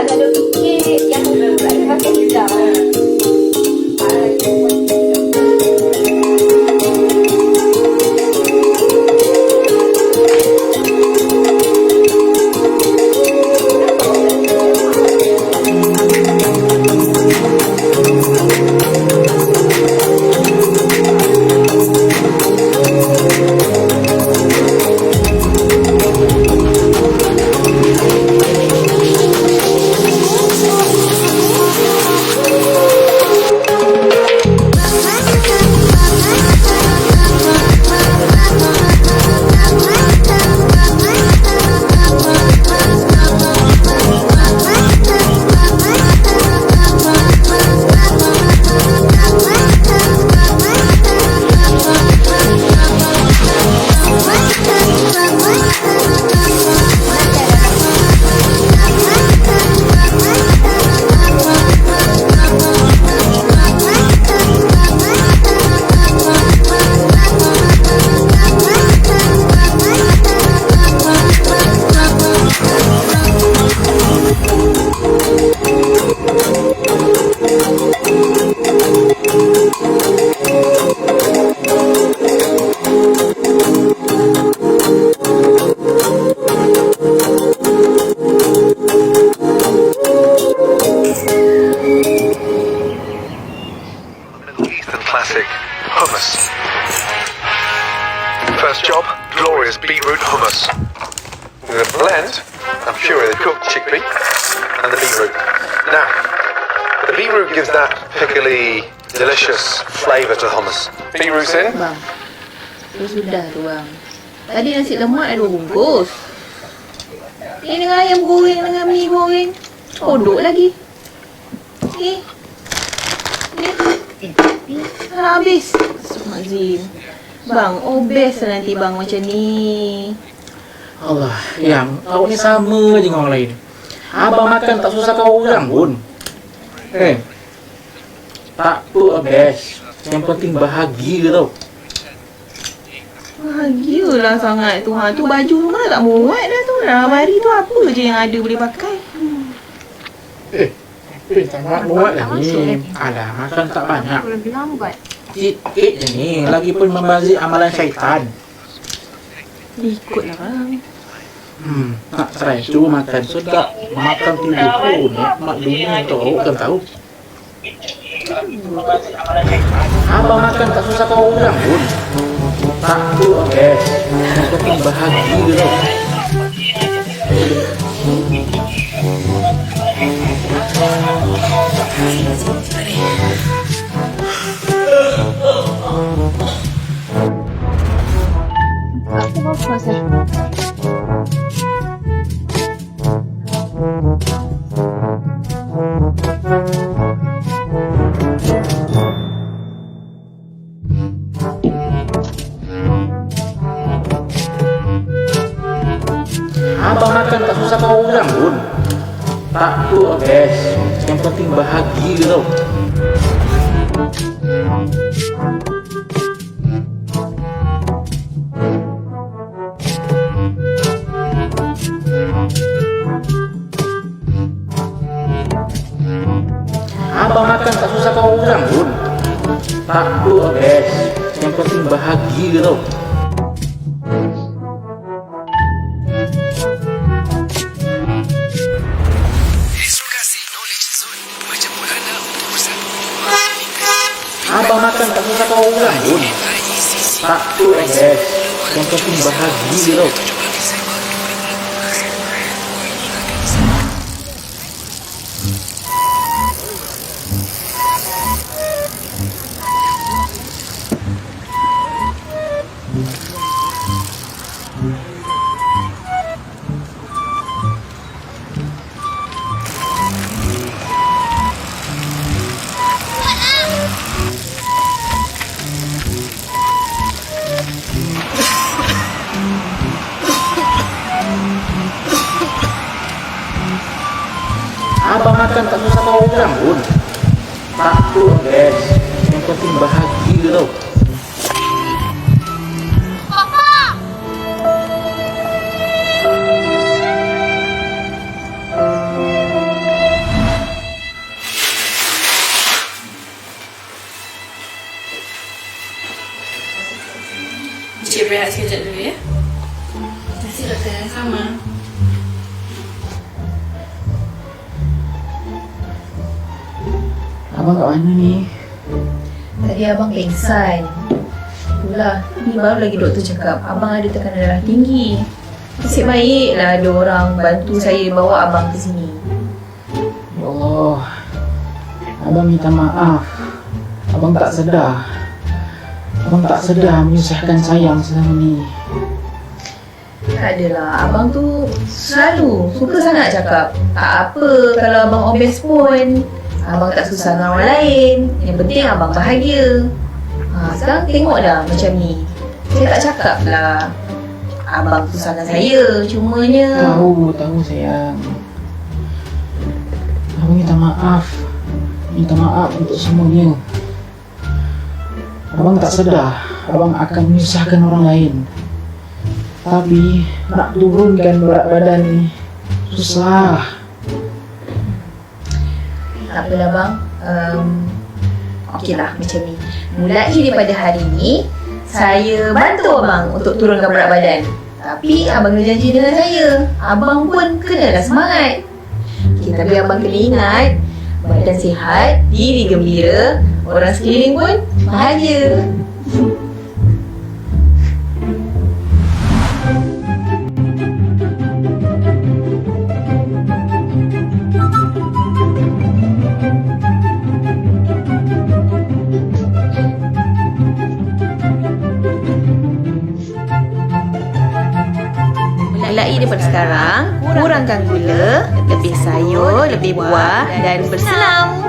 Kalau fikir yang berat pakai hijab. Classic hummus. First job, glorious beetroot hummus. We're going to blend and puree the cooked chickpea and the beetroot. Now, the beetroot gives that pickly, delicious flavour to the hummus. Beetroot's in. Bang, itu sudah tu bang. Tadi nasi lemak ada 2 bungkus. Ini dengan ayam goreng dengan mi goreng. Kodok lagi. Ni. Dah habis. Astagfirullahaladzim. Bang, obes nanti bang macam ni. Allah, yang awak ni sama je dengan orang lain. Abang makan tak susahkan orang pun. Tak apa best. Yang penting bahagia tau. Bahagialah sangat tu. Tu baju tu mana tak muat dah tu. Dalam hari tu apa je yang ada boleh pakai. Tak muat lah ni. Alah, makan tak banyak. Lebih lambat. Sikit je ni. Lagipun membazir amalan syaitan. Ikutlah bang. Nak try. Cuba makan sedap. Makan tidur pun. Nikmat dunia tau. Awak kan tahu. Abang makan tak susahkan orang pun. Tak apa best. Yang penting bahagia tau. Abang makan tak susahkan orang pun. Tak apa best. Yang penting bahagia tau. Abang makan tak susahkan orang pun. Tak apa best. Yang penting bahagia tau. Abang makan tak susahkan orang pun. Tak apa best. Yang penting bahagia tau. Abang makan tak susahkan orang pun. Tak apa best. Yang penting bahagia tau. berehat sekejap dulu ya. Nasi doktor sama. Abang kat mana ni? Tadi abang pengsan. Itulah, ni baru lagi doktor cakap abang ada tekanan darah tinggi. Nasib baiklah ada orang bantu saya bawa abang ke sini. Ya Allah. Abang minta maaf. Abang tak sedar. Abang tak sedar menyusahkan sayang selama ni. Tak adalah, abang tu selalu suka sangat cakap tak apa kalau abang obes pun. Abang tak susah dengan orang lain. Yang penting abang bahagia. Sekarang tengok dah macam ni. Saya tak cakap lah abang susahkan saya. Cumanya Tahu sayang. Abang minta maaf. Minta maaf untuk semuanya. Abang tak sedar abang akan menyusahkan orang lain. Tapi nak turunkan berat badan ni susah. tak apalah bang. Okeylah macam ni. Mulai daripada hari ni saya bantu abang untuk turunkan berat badan. Tapi abang kena janji dengan saya, abang pun kenalah semangat. Okay, tapi abang kena ingat, badan sihat, diri gembira, orang sekeliling pun bahagia. Mulai daripada sekarang, kurangkan gula, lebih sayur, lebih buah dan bersenam.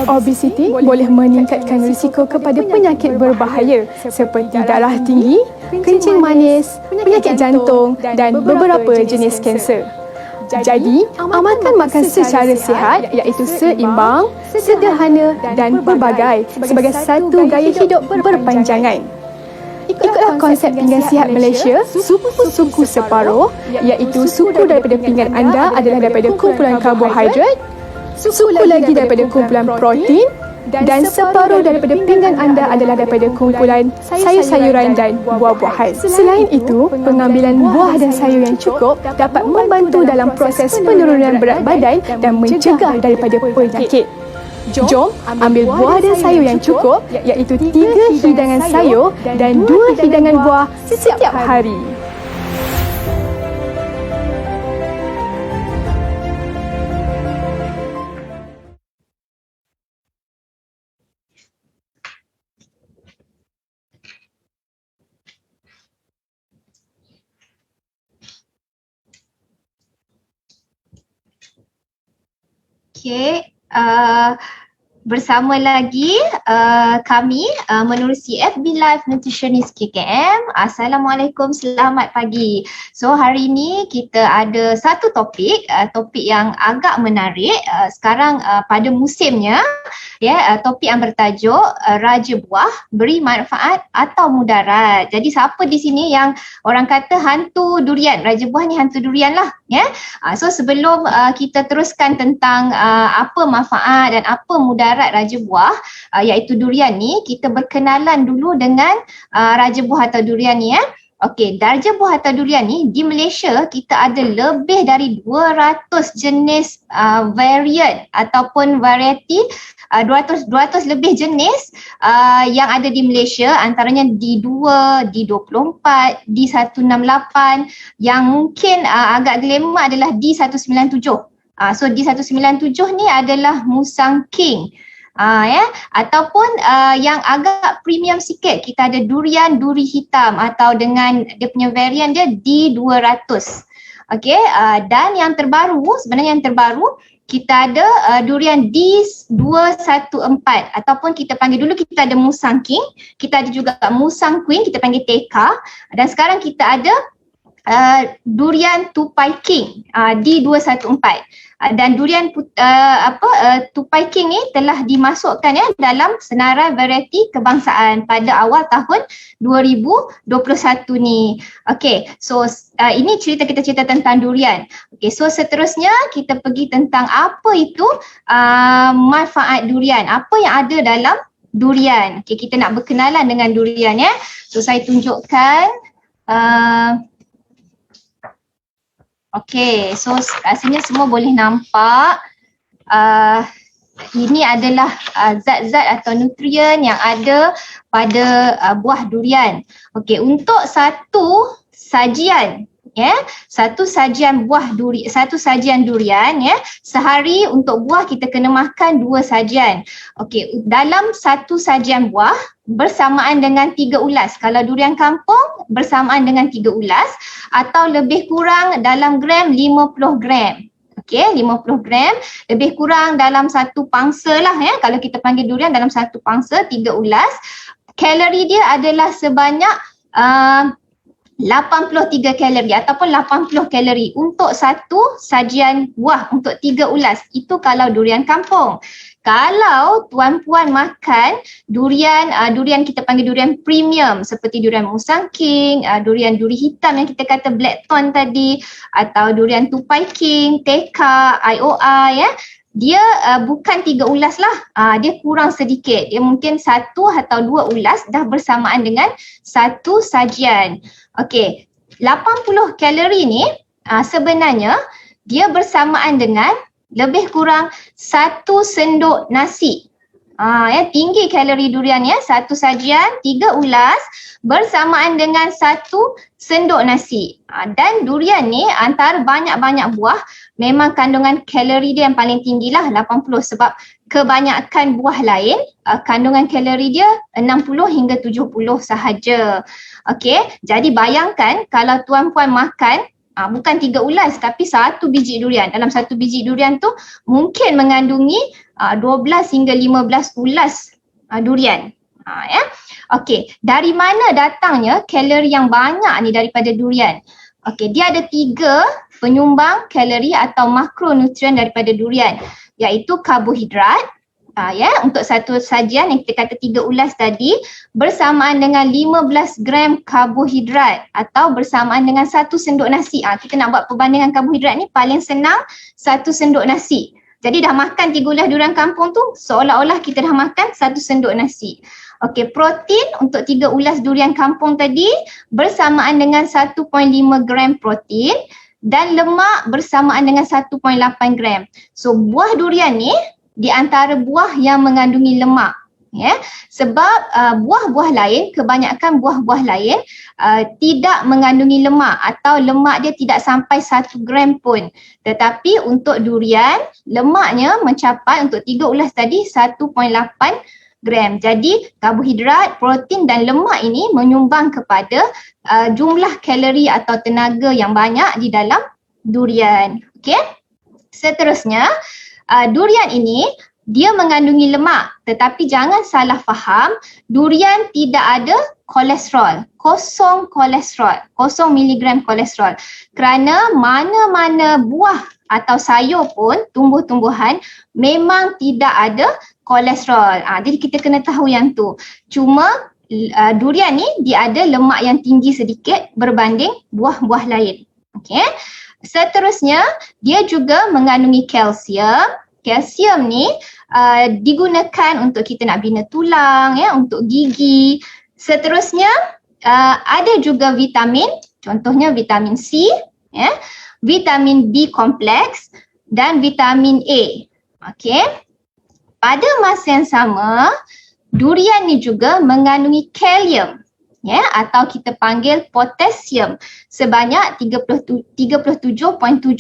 Obesiti boleh meningkatkan risiko kepada penyakit berbahaya seperti darah tinggi, kencing manis, penyakit jantung dan beberapa jenis kanser. Jadi, amalkan makan secara sihat iaitu seimbang, sederhana dan pelbagai sebagai satu gaya hidup berpanjangan. Ikutlah konsep pinggan sihat Malaysia, suku separuh, iaitu suku daripada pinggan anda adalah daripada kumpulan karbohidrat, suku lagi daripada kumpulan protein dan separuh daripada pinggan anda adalah daripada kumpulan sayur-sayuran dan buah-buahan. Selain itu, pengambilan buah dan sayur yang cukup dapat membantu dalam proses penurunan berat badan dan mencegah daripada penyakit. Jom ambil buah dan sayur yang cukup iaitu 3 hidangan sayur dan 2 hidangan buah setiap hari. Okey, bersama lagi kami menerusi FB Live Nutritionist KKM. Assalamualaikum, selamat pagi. So hari ini kita ada satu topik, topik yang agak menarik sekarang pada musimnya. Topik yang bertajuk Raja Buah, beri manfaat atau mudarat. Jadi siapa di sini yang orang kata hantu durian? Raja Buah ni hantu durian lah. So sebelum kita teruskan tentang apa manfaat dan apa mudarat Raja Buah, iaitu durian ni, kita berkenalan dulu dengan Raja Buah atau durian ni. Okey, Raja Buah atau durian ni di Malaysia kita ada lebih dari 200 jenis varian ataupun variety, 200 lebih jenis yang ada di Malaysia, antaranya D2, D24, D168, yang mungkin agak glamour adalah D197. So D197 ni adalah Musang King. Ataupun yang agak premium sikit, kita ada durian duri hitam atau dengan dia punya varian dia D200. Okey, dan yang terbaru, sebenarnya yang terbaru kita ada durian D214 ataupun kita panggil dulu kita ada Musang King, kita ada juga Musang Queen, kita panggil Teka, dan sekarang kita ada durian Tupai King D214. Dan durian Tupai King ni telah dimasukkan dalam senarai varieti kebangsaan pada awal tahun 2021 ni. Okey, so ini kita cerita tentang durian. Okey, so seterusnya kita pergi tentang apa itu manfaat durian, apa yang ada dalam durian. Okey, kita nak berkenalan dengan durian ya. So saya tunjukkan Okey, so rasanya semua boleh nampak. Ini adalah zat-zat atau nutrien yang ada pada buah durian. Okey, untuk satu sajian satu sajian durian sehari untuk buah kita kena makan 2 sajian. Okey, dalam satu sajian buah bersamaan dengan 3 ulas. Kalau durian kampung bersamaan dengan 3 ulas atau lebih kurang dalam gram 50 gram. Okey, 50 gram lebih kurang dalam satu pangsa lah kalau kita panggil durian dalam satu pangsa 3 ulas. Kalori dia adalah sebanyak 83 kalori ataupun 80 kalori untuk satu sajian buah untuk 3 ulas. Itu kalau durian kampung. Kalau tuan-puan makan durian kita panggil durian premium seperti durian Musang King, durian duri hitam yang kita kata Blackthorn tadi, atau durian Tupai King, Teka, IOI dia bukan 3 ulas lah, dia kurang sedikit. Dia mungkin 1 atau 2 ulas dah bersamaan dengan satu sajian. Okey, 80 kalori ni sebenarnya dia bersamaan dengan lebih kurang 1 sendok nasi. Tinggi kalori durian satu sajian 3 ulas bersamaan dengan 1 sendok nasi. Dan durian ni antara banyak-banyak buah memang kandungan kalori dia yang paling tinggi lah 80, sebab kebanyakan buah lain kandungan kalori dia 60 hingga 70 sahaja. Okey, jadi bayangkan kalau tuan-puan makan bukan 3 ulas tapi 1 biji durian. Dalam 1 biji durian tu mungkin mengandungi 12 hingga 15 ulas durian. Okey, dari mana datangnya kalori yang banyak ni daripada durian? Okey, dia ada 3 penyumbang kalori atau makronutrien daripada durian, iaitu karbohidrat. Untuk satu sajian yang kita kata 3 ulas tadi bersamaan dengan 15 gram karbohidrat atau bersamaan dengan 1 sendok nasi. Kita nak buat perbandingan karbohidrat ni paling senang 1 sendok nasi. Jadi dah makan 3 ulas durian kampung tu seolah-olah kita dah makan 1 sendok nasi. Okey, protein untuk 3 ulas durian kampung tadi bersamaan dengan 1.5 gram protein dan lemak bersamaan dengan 1.8 gram. So buah durian ni di antara buah yang mengandungi lemak, sebab buah-buah lain, kebanyakan buah-buah lain tidak mengandungi lemak atau lemak dia tidak sampai 1 gram pun. Tetapi untuk durian lemaknya mencapai untuk 3 ulas tadi 1.8 gram. Jadi karbohidrat, protein dan lemak ini menyumbang kepada jumlah kalori atau tenaga yang banyak di dalam durian. Okey. Seterusnya durian ini dia mengandungi lemak, tetapi jangan salah faham, durian tidak ada kolesterol, kosong kolesterol, 0 miligram kolesterol. Kerana mana-mana buah atau sayur pun, tumbuh-tumbuhan memang tidak ada kolesterol. Jadi kita kena tahu yang tu. Cuma durian ni dia ada lemak yang tinggi sedikit berbanding buah-buah lain. Okey. Seterusnya, dia juga mengandungi kalsium. Kalsium ni digunakan untuk kita nak bina tulang, untuk gigi. Seterusnya, ada juga vitamin, contohnya vitamin C, vitamin B kompleks dan vitamin A. Okey. Pada masa yang sama, durian ni juga mengandungi kalium. Atau kita panggil potasium sebanyak 37.7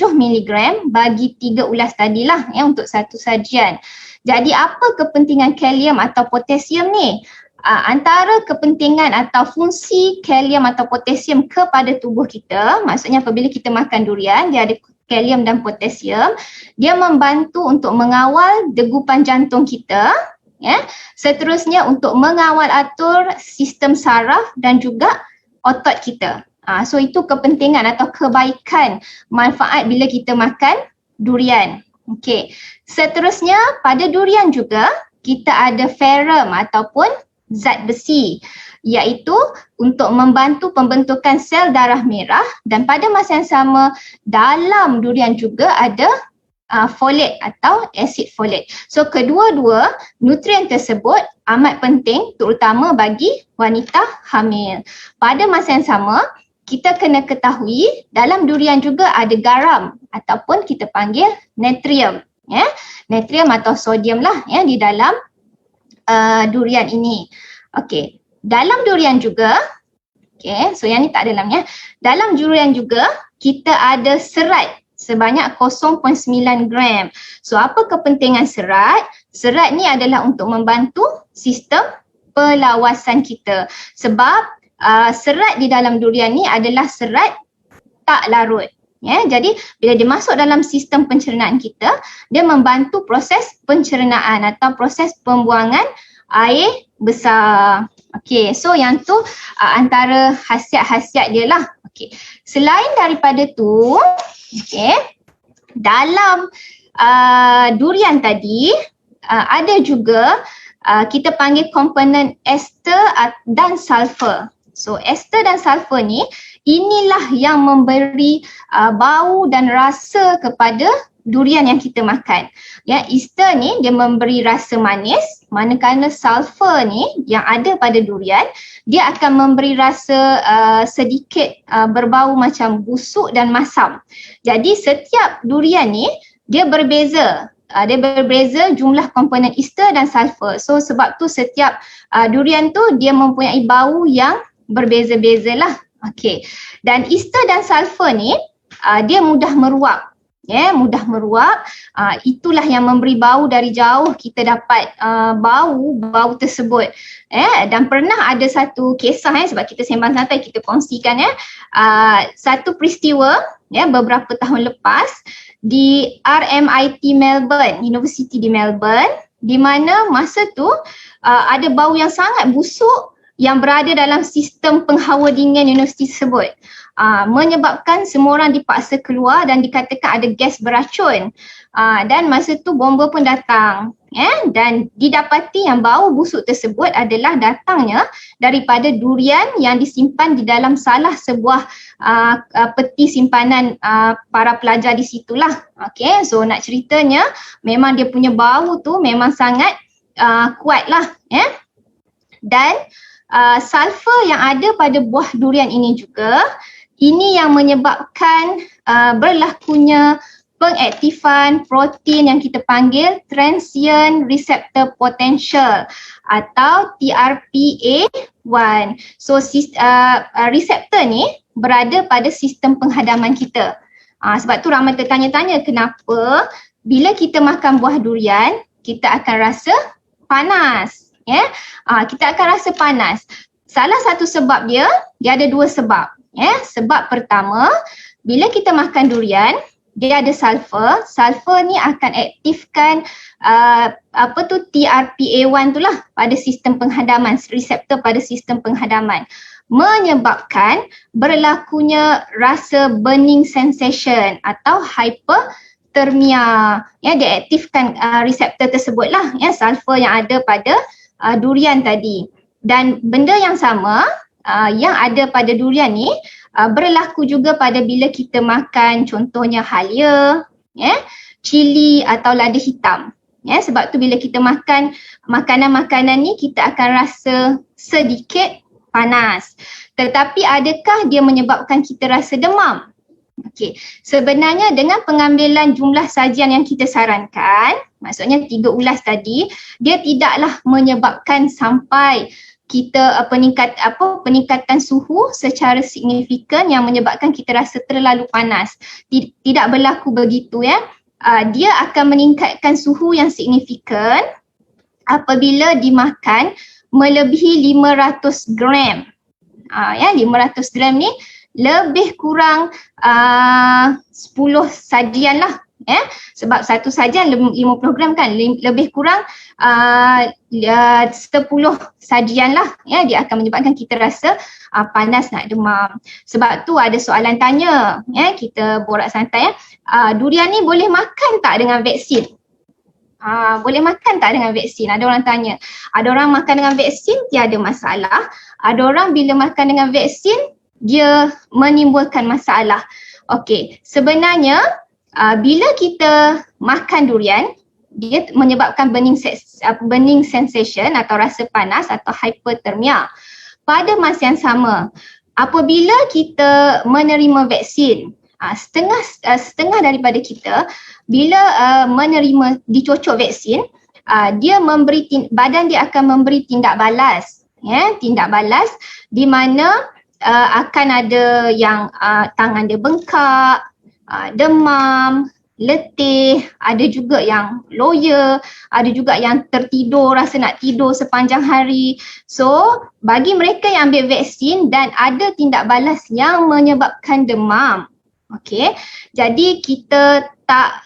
mg bagi 3 ulas tadilah untuk satu sajian. Jadi apa kepentingan kalium atau potasium ni? Antara kepentingan atau fungsi kalium atau potasium kepada tubuh kita, maksudnya apabila kita makan durian, dia ada kalium dan potasium, dia membantu untuk mengawal degupan jantung kita, ya. Seterusnya untuk mengawal atur sistem saraf dan juga otot kita. So itu kepentingan atau kebaikan manfaat bila kita makan durian. Okey. Seterusnya pada durian juga kita ada ferrum ataupun zat besi, iaitu untuk membantu pembentukan sel darah merah, dan pada masa yang sama dalam durian juga ada folat atau asid folat. So kedua-dua nutrien tersebut amat penting terutama bagi wanita hamil. Pada masa yang sama kita kena ketahui dalam durian juga ada garam ataupun kita panggil natrium, ya. Natrium atau sodium lah, ya, di dalam durian ini. Okey, dalam durian juga, okey, so yang ni tak ada dalamnya. Dalam durian juga kita ada serat sebanyak 0.9 gram. So apa kepentingan serat? Serat ni adalah untuk membantu sistem perlawasan kita. Sebab serat di dalam durian ni adalah serat tak larut. Ya, jadi bila dia masuk dalam sistem pencernaan kita, dia membantu proses pencernaan atau proses pembuangan air besar. Okey, so yang tu antara khasiat-khasiat dia lah. Okey. Selain daripada tu, okey, dalam durian tadi ada juga kita panggil komponen ester dan sulfur. So ester dan sulfur ni inilah yang memberi bau dan rasa kepada durian yang kita makan. Ya, ester ni dia memberi rasa manis, manakala sulfur ni yang ada pada durian dia akan memberi rasa sedikit berbau macam busuk dan masam. Jadi setiap durian ni dia berbeza. Dia berbeza jumlah komponen ester dan sulfur. So sebab tu setiap durian tu dia mempunyai bau yang berbeza-beza lah. Okey. Dan ester dan sulfur ni dia mudah meruap. Ya, mudah meruap. Itulah yang memberi bau dari jauh kita dapat bau tersebut. Dan pernah ada satu kisah sebab kita sembang santai kita kongsikan satu peristiwa beberapa tahun lepas di RMIT Melbourne, University di Melbourne, di mana masa tu ada bau yang sangat busuk yang berada dalam sistem penghawa dingin universiti tersebut. Menyebabkan semua orang dipaksa keluar dan dikatakan ada gas beracun. Dan masa tu bomba pun datang. Dan didapati yang bau busuk tersebut adalah datangnya daripada durian yang disimpan di dalam salah sebuah peti simpanan para pelajar di situlah. Okay, so nak ceritanya memang dia punya bau tu memang sangat kuat lah. Dan sulfur yang ada pada buah durian ini juga, ini yang menyebabkan berlakunya pengaktifan protein yang kita panggil transient receptor potential atau TRPA1. So reseptor ni berada pada sistem penghadaman kita. Sebab tu ramai tertanya-tanya kenapa bila kita makan buah durian kita akan rasa panas. Kita akan rasa panas. Salah satu sebab dia ada dua sebab. Sebab pertama, bila kita makan durian, dia ada sulfur. Sulfur ni akan aktifkan TRPA1 tu lah pada sistem penghadaman, reseptor pada sistem penghadaman, menyebabkan berlakunya rasa burning sensation atau hyperthermia. Dia aktifkan reseptor tersebut lah, sulfur yang ada pada durian tadi. Dan benda yang sama yang ada pada durian ni berlaku juga pada bila kita makan contohnya halia, cili atau lada hitam. Sebab tu bila kita makan makanan-makanan ni kita akan rasa sedikit panas. Tetapi adakah dia menyebabkan kita rasa demam? Okey, sebenarnya dengan pengambilan jumlah sajian yang kita sarankan, maksudnya 3 ulas tadi, dia tidaklah menyebabkan sampai kita peningkatan suhu secara signifikan yang menyebabkan kita rasa terlalu panas. Tidak berlaku begitu Dia akan meningkatkan suhu yang signifikan apabila dimakan melebihi 500 gram. 500 gram ni lebih kurang 10 sajian lah. Sebab satu sajian 50 gram kan, lebih kurang 10 sajian lah, dia akan menyebabkan kita rasa panas nak demam. Sebab tu ada soalan tanya, kita borak santai, durian ni boleh makan tak dengan vaksin? Boleh makan tak dengan vaksin? Ada orang tanya. Ada orang makan dengan vaksin tiada masalah. Ada orang bila makan dengan vaksin dia menimbulkan masalah. Okey, sebenarnya bila kita makan durian, dia menyebabkan burning sensation atau rasa panas atau hyperthermia. Pada masa yang sama, apabila kita menerima vaksin, setengah daripada kita bila menerima dicocok vaksin, dia badan dia akan memberi tindak balas. Tindak balas di mana akan ada yang tangan dia bengkak, demam, letih, ada juga yang loya, ada juga yang tertidur, rasa nak tidur sepanjang hari. So, bagi mereka yang ambil vaksin dan ada tindak balas yang menyebabkan demam, okey, jadi kita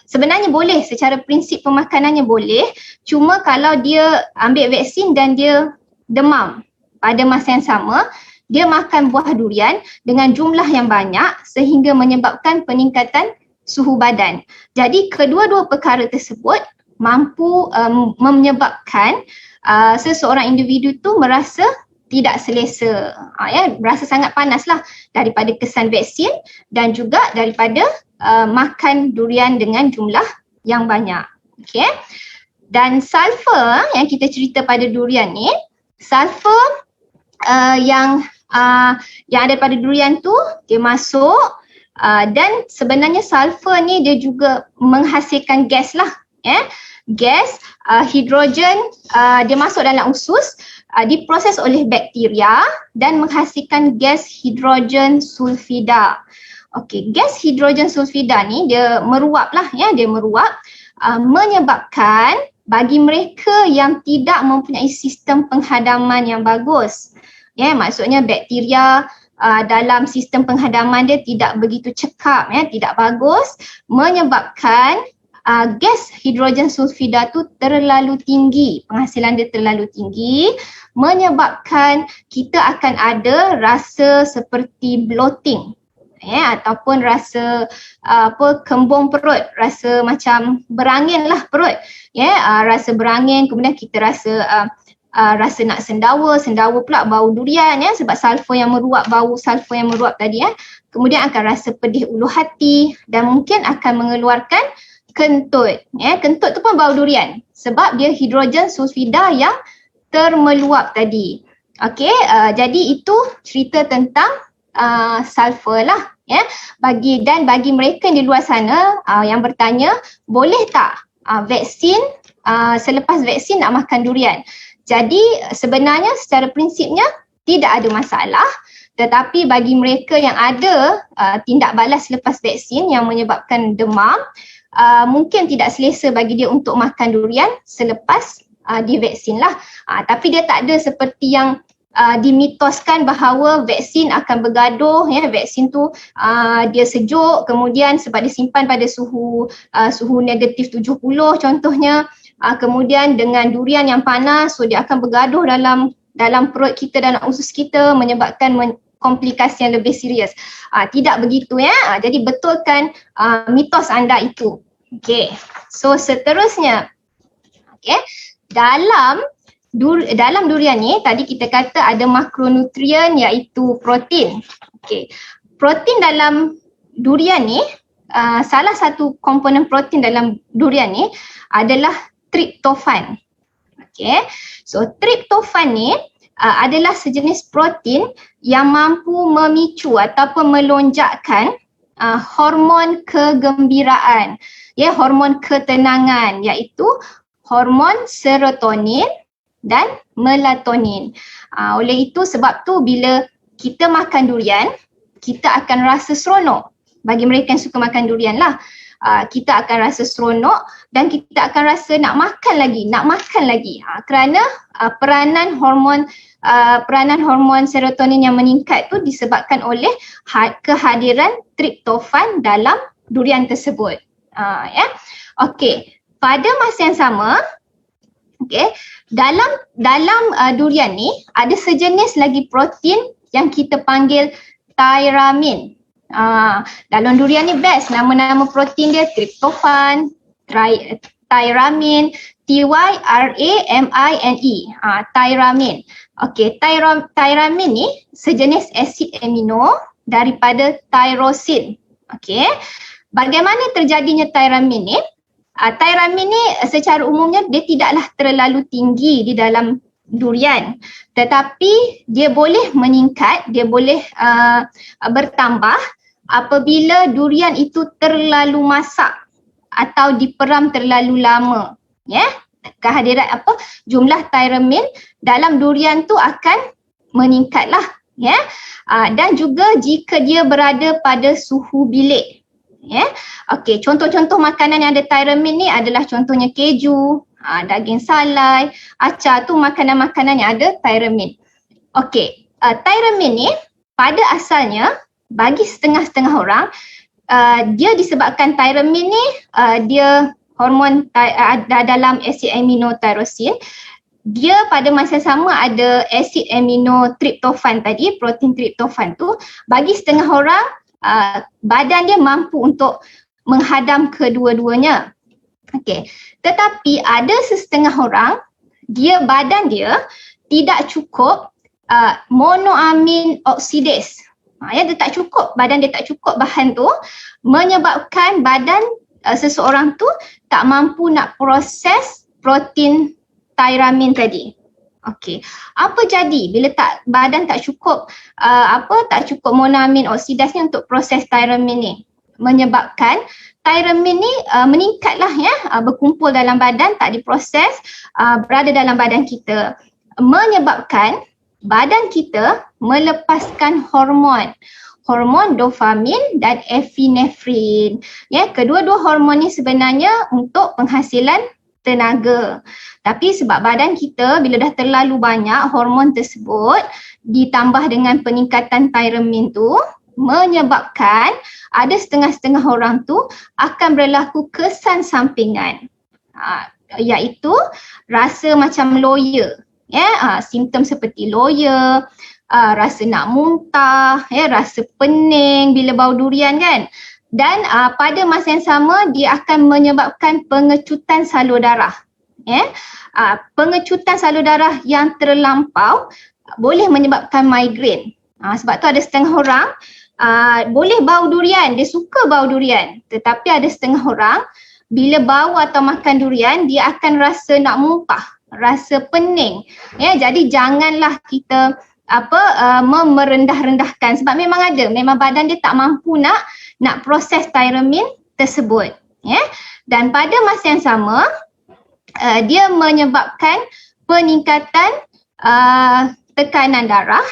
sebenarnya boleh, secara prinsip pemakanannya boleh, cuma kalau dia ambil vaksin dan dia demam pada masa yang sama, dia makan buah durian dengan jumlah yang banyak sehingga menyebabkan peningkatan suhu badan. Jadi kedua-dua perkara tersebut mampu menyebabkan seseorang individu tu merasa tidak selesa, berasa sangat panas lah daripada kesan vaksin dan juga daripada makan durian dengan jumlah yang banyak. Okay. Dan sulfur yang kita cerita pada durian ni, sulfur yang ada pada durian tu dia masuk dan sebenarnya sulfur ni dia juga menghasilkan gas lah, gas hidrogen, dia masuk dalam usus, diproses oleh bakteria dan menghasilkan gas hidrogen sulfida. Okey, gas hidrogen sulfida ni dia meruap lah, dia meruap, menyebabkan bagi mereka yang tidak mempunyai sistem penghadaman yang bagus, maksudnya bakteria dalam sistem penghadaman dia tidak begitu cekap, tidak bagus, menyebabkan gas hidrogen sulfida tu terlalu tinggi, penghasilan dia terlalu tinggi, menyebabkan kita akan ada rasa seperti bloating, ataupun rasa kembung perut, rasa macam berangin lah perut, rasa berangin, kemudian kita rasa nak sendawa pula bau durian, sebab sulfur yang meruap, bau sulfur yang meruap tadi, kemudian akan rasa pedih ulu hati dan mungkin akan mengeluarkan kentut. Kentut tu pun bau durian sebab dia hidrogen sulfida yang termeluap tadi. Okey, jadi itu cerita tentang sulfur lah, bagi mereka di luar sana yang bertanya, boleh tak vaksin, selepas vaksin nak makan durian? Jadi sebenarnya secara prinsipnya tidak ada masalah, tetapi bagi mereka yang ada tindak balas selepas vaksin yang menyebabkan demam, mungkin tidak selesa bagi dia untuk makan durian selepas divaksin lah. Tapi dia tak ada seperti yang dimitoskan bahawa vaksin akan bergaduh, vaksin tu dia sejuk, kemudian sebab disimpan pada suhu negatif 70 contohnya, kemudian dengan durian yang panas, so dia akan bergaduh dalam perut kita, dalam usus kita, menyebabkan komplikasi yang lebih serius. Tidak begitu, jadi betulkan mitos anda itu. Okey, so seterusnya, dalam durian ni tadi kita kata ada makronutrien iaitu protein. Okey, protein dalam durian ni, salah satu komponen protein dalam durian ni adalah tryptophan. Okey, so tryptophan ni adalah sejenis protein yang mampu memicu ataupun melonjakkan hormon kegembiraan, hormon ketenangan, iaitu hormon serotonin dan melatonin. Oleh itu, sebab tu bila kita makan durian, kita akan rasa seronok. Bagi mereka yang suka makan durian lah, kita akan rasa seronok dan kita akan rasa nak makan lagi. Kerana peranan hormon serotonin yang meningkat tu disebabkan oleh kehadiran triptofan dalam durian tersebut. Okey, pada masa yang sama, dalam durian ni ada sejenis lagi protein yang kita panggil tyramine. Dalam durian ni best, nama-nama protein dia tryptophan, tyramine, tyramine, tyramine. Okey, tyramine ni sejenis asid amino daripada tyrosin. Okey, bagaimana terjadinya tyramine ni? Tyramine ni secara umumnya dia tidaklah terlalu tinggi di dalam durian, tetapi dia boleh meningkat, dia boleh bertambah apabila durian itu terlalu masak atau diperam terlalu lama. Kehadiran jumlah tyramine dalam durian tu akan meningkatlah. Dan juga jika dia berada pada suhu bilik. Okey, contoh-contoh makanan yang ada tyramine ni adalah contohnya keju, daging salai, acar, tu makanan-makanan yang ada tyramine. Okey, tyramine ni pada asalnya bagi setengah-setengah orang dia disebabkan tyramine ni dia hormon dalam asid amino tyrosin. Dia pada masa sama ada asid amino tryptophan tadi, protein tryptophan tu, bagi setengah orang badan dia mampu untuk menghadam kedua-duanya. Okey, tetapi ada setengah orang badan dia tidak cukup monoamin oksidase. Dia tak cukup, badan dia tak cukup bahan tu, menyebabkan badan seseorang tu tak mampu nak proses protein tyramine tadi. Okey, apa jadi bila badan tak cukup tak cukup monoamin oksidase ni untuk proses tyramine ni? Menyebabkan tyramine ni meningkatlah berkumpul dalam badan, tak diproses, berada dalam badan kita, menyebabkan badan kita melepaskan hormon dopamin dan epinefrin. Kedua-dua hormon ni sebenarnya untuk penghasilan tenaga. Tapi sebab badan kita bila dah terlalu banyak hormon tersebut ditambah dengan peningkatan tyramine tu, menyebabkan ada setengah-setengah orang tu akan berlaku kesan sampingan, iaitu rasa macam loya, simptom seperti loya, rasa nak muntah, rasa pening bila bau durian kan. Dan pada masa yang sama dia akan menyebabkan pengecutan salur darah. Pengecutan salur darah yang terlampau boleh menyebabkan migraine. Sebab tu ada setengah orang boleh bau durian, dia suka bau durian, tetapi ada setengah orang bila bau atau makan durian dia akan rasa nak muntah, rasa pening. Jadi janganlah kita merendah-rendahkan, sebab memang badan dia tak mampu nak proses tyramine tersebut. Dan pada masa yang sama dia menyebabkan peningkatan tekanan darah,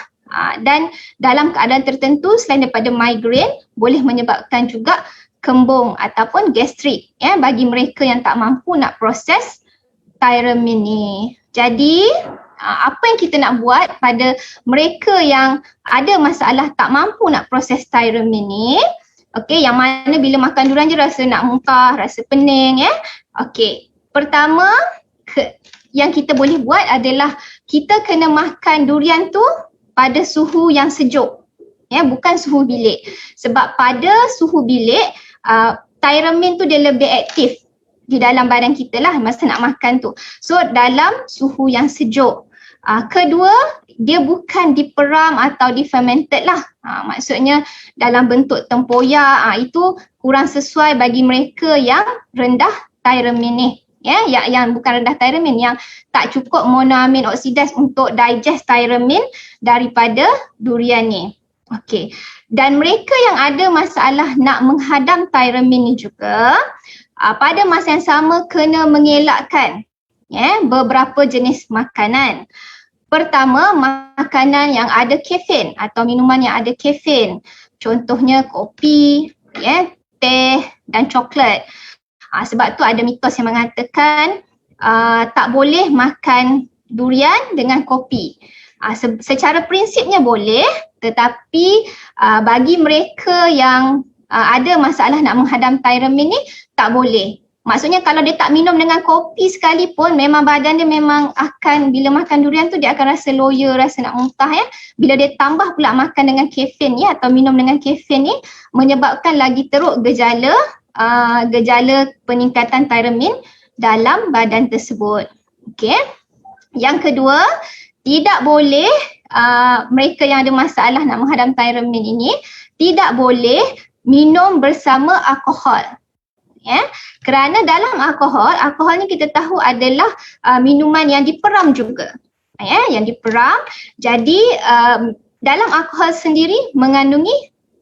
dan dalam keadaan tertentu selain daripada migraine boleh menyebabkan juga kembung ataupun gastrik bagi mereka yang tak mampu nak proses tyramine ni. Jadi apa yang kita nak buat pada mereka yang ada masalah tak mampu nak proses tyramine ni, yang mana bila makan durian je rasa nak muntah, rasa pening. Pertama yang kita boleh buat adalah kita kena makan durian tu pada suhu yang sejuk, bukan suhu bilik. Sebab pada suhu bilik tyramine tu dia lebih aktif di dalam badan kita lah masa nak makan tu. So dalam suhu yang sejuk. Kedua, dia bukan diperam atau difermented lah. Maksudnya dalam bentuk tempoyak, itu kurang sesuai bagi mereka yang rendah tyramine ni. Yang bukan rendah tyramine, yang tak cukup monoamin oksidase untuk digest tyramine daripada durian ni. Dan mereka yang ada masalah nak menghadam tyramine ni juga pada masa yang sama kena mengelakkan beberapa jenis makanan. Pertama, makanan yang ada kafein atau minuman yang ada kafein. Contohnya kopi, teh, dan coklat. Sebab tu ada mitos yang mengatakan tak boleh makan durian dengan kopi. Secara prinsipnya boleh, tetapi bagi mereka yang ada masalah nak menghadam tyramine ni, tak boleh. Maksudnya kalau dia tak minum dengan kopi sekalipun, memang badan dia memang akan, bila makan durian tu dia akan rasa loya, rasa nak muntah ya. Bila dia tambah pula makan dengan kafein ni atau minum dengan kafein ni, menyebabkan lagi teruk gejala peningkatan tyramine dalam badan tersebut. Okey. Yang kedua, tidak boleh mereka yang ada masalah nak menghadam tyramine ini tidak boleh minum bersama alkohol. Ya, kerana dalam alkohol ni kita tahu adalah minuman yang diperam juga. Ya, yang diperam. Jadi dalam alkohol sendiri mengandungi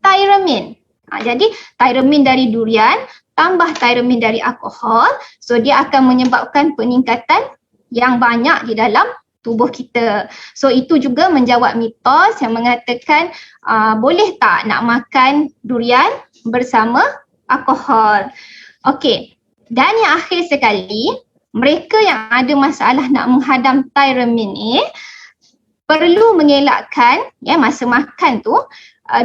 tyramine. Jadi tyramine dari durian tambah tyramine dari alkohol, so dia akan menyebabkan peningkatan yang banyak di dalam tubuh kita. So itu juga menjawab mitos yang mengatakan boleh tak nak makan durian bersama alkohol. Okey, dan yang akhir sekali, mereka yang ada masalah nak menghadam tyramine ni perlu mengelakkan masa makan tu,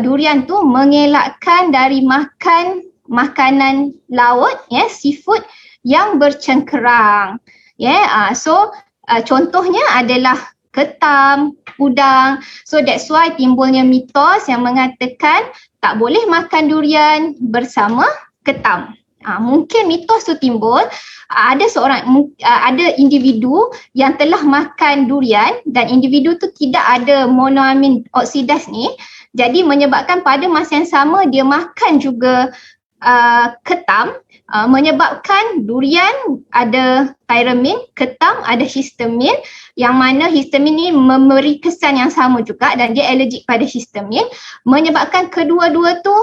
durian tu mengelakkan dari makan makanan laut, seafood yang bercengkerang. Contohnya adalah ketam, udang. So that's why timbulnya mitos yang mengatakan tak boleh makan durian bersama ketam. Mungkin mitos tu timbul, ada individu yang telah makan durian dan individu tu tidak ada monoamin oksidase ni, jadi menyebabkan pada masa yang sama dia makan juga ketam, menyebabkan durian ada tyramine, ketam ada histamin, yang mana histamin ni memberi kesan yang sama juga dan dia alergik pada histamin, menyebabkan kedua-dua tu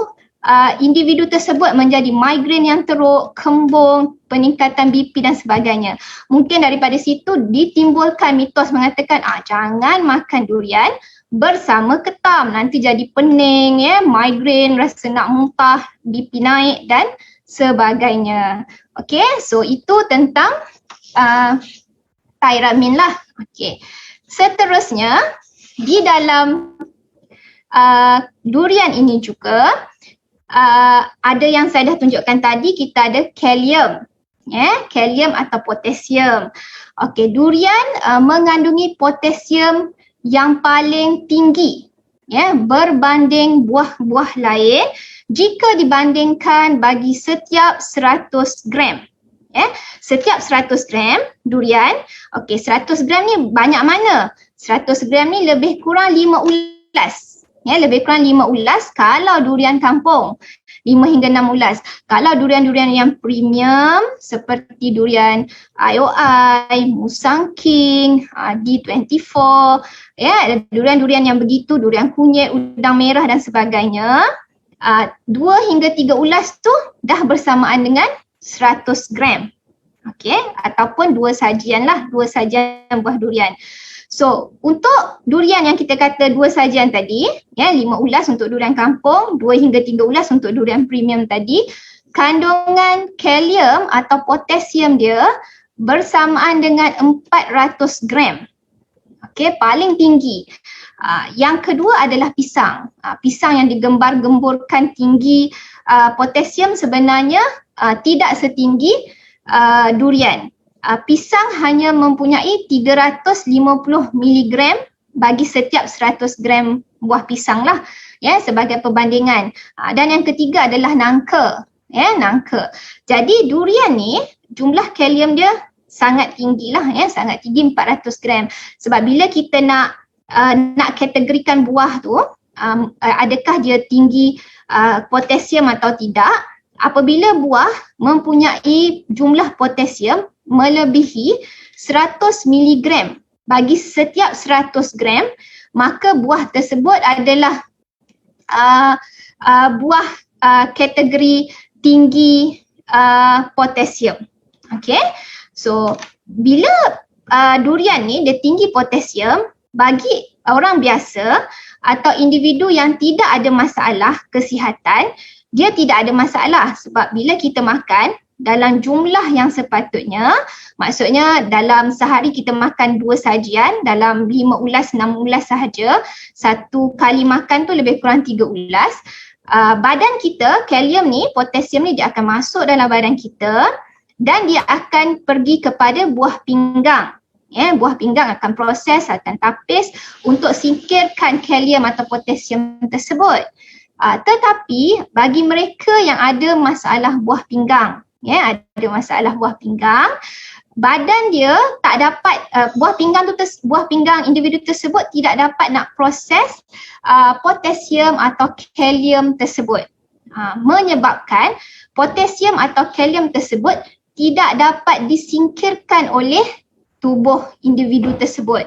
individu tersebut menjadi migrain yang teruk, kembung, peningkatan BP dan sebagainya. Mungkin daripada situ ditimbulkan mitos mengatakan jangan makan durian bersama ketam, nanti jadi pening, migrain, rasa nak muntah, BP naik dan sebagainya. Okey, so itu tentang tyramine lah. Okey. Seterusnya di dalam durian ini juga ada yang saya dah tunjukkan tadi, kita ada kalium. Kalium atau potasium. Okey, durian mengandungi potasium yang paling tinggi berbanding buah-buah lain jika dibandingkan bagi setiap 100 gram. Setiap 100 gram durian, okey, 100 gram ni banyak mana? 100 gram ni lebih kurang 5 ulas. Lebih kurang 5 ulas kalau durian kampung, 5 hingga 6 ulas. Kalau durian-durian yang premium seperti durian IOI, Musang King, D24, durian-durian yang begitu, durian kunyit, udang merah dan sebagainya, 2 hingga 3 ulas tu dah bersamaan dengan 100 gram. Okey, ataupun 2 sajian buah durian. So, untuk durian yang kita kata 2 sajian tadi, 5 ulas untuk durian kampung, 2 hingga 3 ulas untuk durian premium tadi, kandungan kalium atau potasium dia bersamaan dengan 400 gram. Okey, paling tinggi. Yang kedua adalah pisang. Pisang yang digembar-gemburkan tinggi potasium sebenarnya tidak setinggi durian. Pisang hanya mempunyai 350 mg bagi setiap 100 gram buah pisang lah, sebagai perbandingan. Dan yang ketiga adalah nangka. Nangka. Jadi durian ni jumlah kalium dia sangat tinggi lah, sangat tinggi, 400 gram. Sebab bila kita nak kategorikan buah tu, adakah dia tinggi potasium atau tidak, apabila buah mempunyai jumlah potasium melebihi 100 mg bagi setiap 100 gram, maka buah tersebut adalah buah kategori tinggi potasium. Okay, so bila durian ni dia tinggi potasium, bagi orang biasa atau individu yang tidak ada masalah kesihatan, dia tidak ada masalah sebab bila kita makan dalam jumlah yang sepatutnya, maksudnya dalam sehari kita makan 2 sajian dalam 5 ulas, 6 ulas sahaja, satu kali makan tu lebih kurang 3 ulas. Badan kita, kalium ni, potasium ni dia akan masuk dalam badan kita dan dia akan pergi kepada buah pinggang. Buah pinggang akan proses, akan tapis untuk singkirkan kalium atau potasium tersebut. Tetapi bagi mereka yang ada masalah buah pinggang, ada masalah buah pinggang, badan dia tak dapat, buah pinggang individu tersebut tidak dapat nak proses potasium atau kalium tersebut. Menyebabkan potasium atau kalium tersebut tidak dapat disingkirkan oleh tubuh individu tersebut.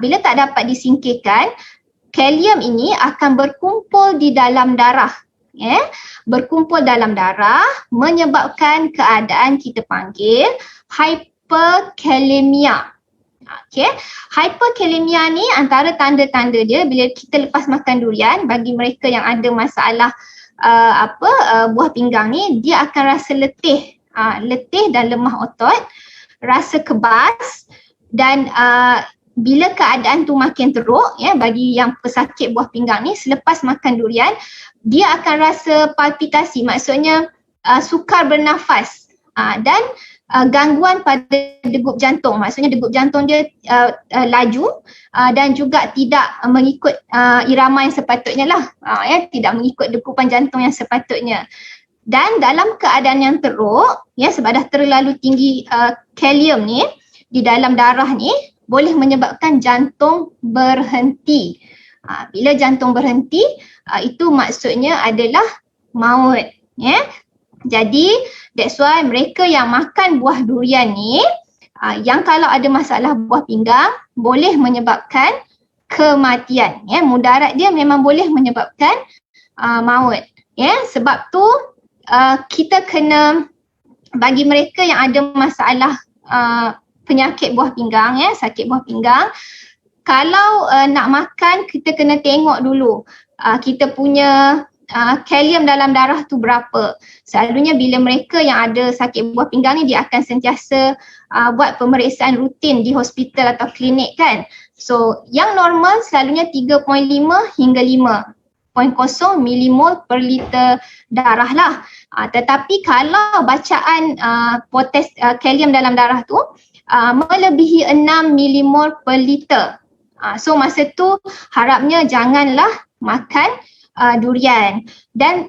Bila tak dapat disingkirkan, kalium ini akan berkumpul di dalam darah. Berkumpul dalam darah menyebabkan keadaan kita panggil hyperkalemia. Hyperkalemia ni antara tanda-tanda dia bila kita lepas makan durian, bagi mereka yang ada masalah buah pinggang ni, dia akan rasa letih dan lemah otot, rasa kebas dan bila keadaan tu makin teruk, bagi yang pesakit buah pinggang ni, selepas makan durian dia akan rasa palpitasi, maksudnya sukar bernafas dan gangguan pada degup jantung, maksudnya degup jantung dia laju dan juga tidak mengikut irama yang sepatutnya lah, tidak mengikut degupan jantung yang sepatutnya. Dan dalam keadaan yang teruk, sebab dah terlalu tinggi kalium ni di dalam darah ni, boleh menyebabkan jantung berhenti. Bila jantung berhenti, itu maksudnya adalah maut. Jadi that's why mereka yang makan buah durian ni, yang kalau ada masalah buah pinggang, boleh menyebabkan kematian. Mudarat dia memang boleh menyebabkan maut. Sebab tu kita kena, bagi mereka yang ada masalah penyakit buah pinggang, sakit buah pinggang, kalau nak makan kita kena tengok dulu kita punya kalium dalam darah tu berapa. Selalunya bila mereka yang ada sakit buah pinggang ni, dia akan sentiasa buat pemeriksaan rutin di hospital atau klinik kan. So yang normal selalunya 3.5 hingga 5.0 milimol per liter darah lah. Tetapi kalau bacaan kalium dalam darah tu melebihi 6 milimol per liter, so masa tu harapnya janganlah makan durian. Dan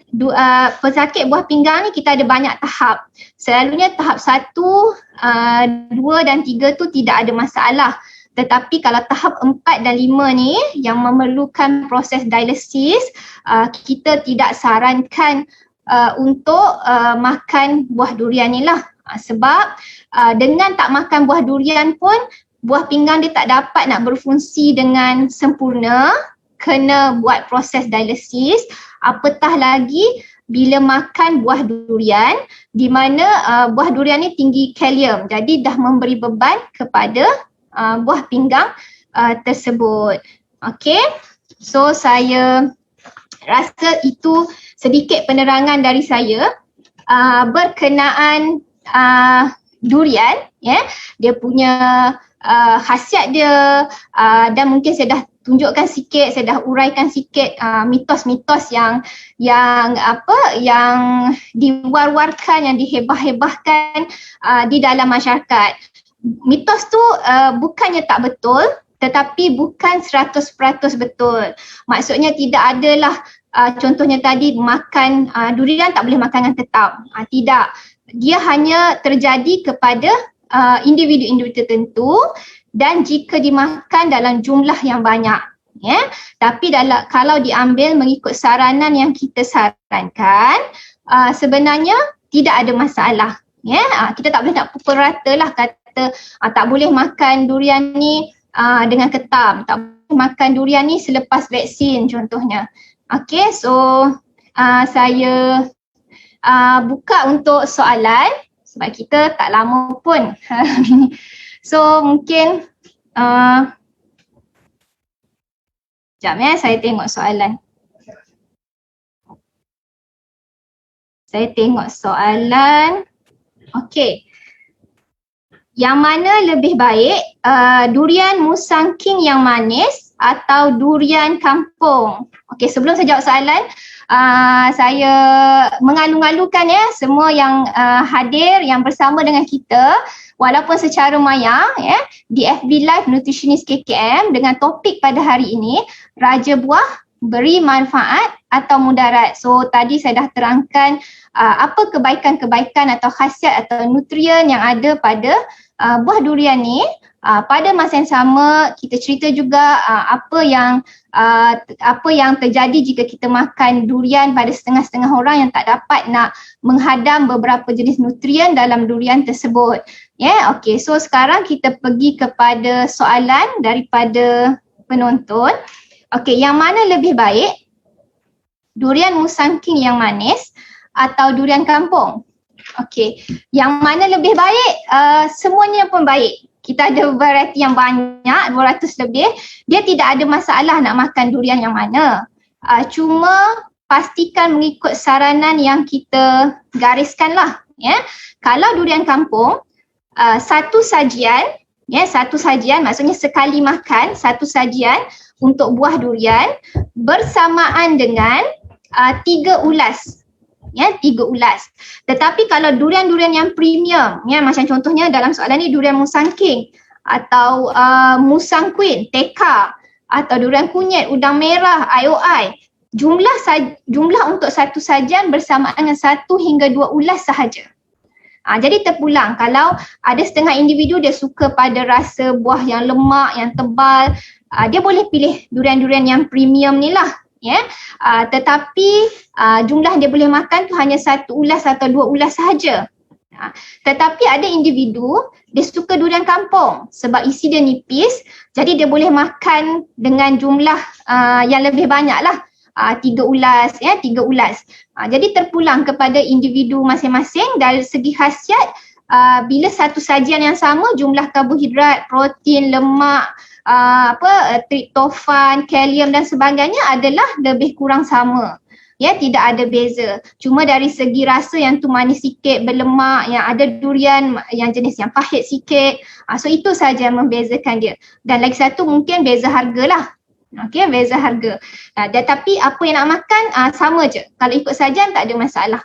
pesakit buah pinggang ni kita ada banyak tahap. Selalunya tahap 1, 2 dan 3 tu tidak ada masalah. Tetapi kalau tahap 4 dan 5 ni yang memerlukan proses dialisis, kita tidak sarankan untuk makan buah durian ni lah. Sebab dengan tak makan buah durian pun, buah pinggang dia tak dapat nak berfungsi dengan sempurna, kena buat proses dialisis. Apatah lagi bila makan buah durian, di mana buah durian ni tinggi kalium, jadi dah memberi beban kepada buah pinggang tersebut. Okay, so saya rasa itu sedikit penerangan dari saya berkenaan durian, dia punya khasiat dia, dan mungkin saya dah tunjukkan sikit, saya dah uraikan sikit mitos-mitos yang diwar-warkan, yang dihebah-hebahkan di dalam masyarakat. Mitos tu bukannya tak betul, tetapi bukan 100% betul. Maksudnya tidak adalah contohnya tadi makan durian tak boleh makan dengan tetap. Tidak. Dia hanya terjadi kepada individu-individu tertentu dan jika dimakan dalam jumlah yang banyak. Tapi kalau diambil mengikut saranan yang kita sarankan, sebenarnya tidak ada masalah. Kita tak boleh nak pukul rata lah kata tak boleh makan durian ni dengan ketam, tak boleh makan durian ni selepas vaksin contohnya. Okay, so saya buka untuk soalan sebab kita tak lama pun. So mungkin sekejap saya tengok soalan. Saya tengok soalan. Okey. Yang mana lebih baik, durian Musang King yang manis atau durian kampung? Okey, sebelum saya jawab soalan, saya mengalu-alukan ya semua yang hadir, yang bersama dengan kita walaupun secara maya ya di FB Live Nutritionist KKM dengan topik pada hari ini, Raja Buah beri manfaat atau mudarat. So tadi saya dah terangkan apa kebaikan-kebaikan atau khasiat atau nutrien yang ada pada buah durian ni. Pada masa yang sama kita cerita juga apa yang terjadi jika kita makan durian pada setengah-setengah orang yang tak dapat nak menghadam beberapa jenis nutrien dalam durian tersebut. Okey, so sekarang kita pergi kepada soalan daripada penonton. Okey, yang mana lebih baik? Durian Musang King yang manis atau durian kampung? Okey, yang mana lebih baik? Semuanya pun baik. Kita ada variety yang banyak, 200 lebih. Dia tidak ada masalah nak makan durian yang mana. Cuma pastikan mengikut saranan yang kita gariskan lah. Kalau durian kampung, satu sajian maksudnya sekali makan, satu sajian untuk buah durian bersamaan dengan 3 ulas. 3 ulas. Tetapi kalau durian-durian yang premium, macam contohnya dalam soalan ni durian Musang King atau Musang Queen, Teka atau durian kunyit, udang merah, IOI, jumlah untuk satu sajian bersamaan dengan 1 hingga 2 ulas sahaja. Jadi terpulang kalau ada setengah individu dia suka pada rasa buah yang lemak, yang tebal, dia boleh pilih durian-durian yang premium ni lah. Tetapi jumlah dia boleh makan tu hanya 1 ulas atau 2 ulas sahaja. Tetapi ada individu dia suka durian kampung sebab isi dia nipis, jadi dia boleh makan dengan jumlah yang lebih banyak lah, 3 ulas, 3 ulas. Jadi terpulang kepada individu masing-masing. Dari segi khasiat, bila satu sajian yang sama, jumlah karbohidrat, protein, lemak, triptofan, kalium dan sebagainya adalah lebih kurang sama. Tidak ada beza. Cuma dari segi rasa yang tu manis sikit, berlemak, yang ada durian yang jenis yang pahit sikit. So itu saja yang membezakan dia. Dan lagi satu mungkin beza harga lah. Okey, beza harga. Tetapi apa yang nak makan sama je. Kalau ikut sajian tak ada masalah.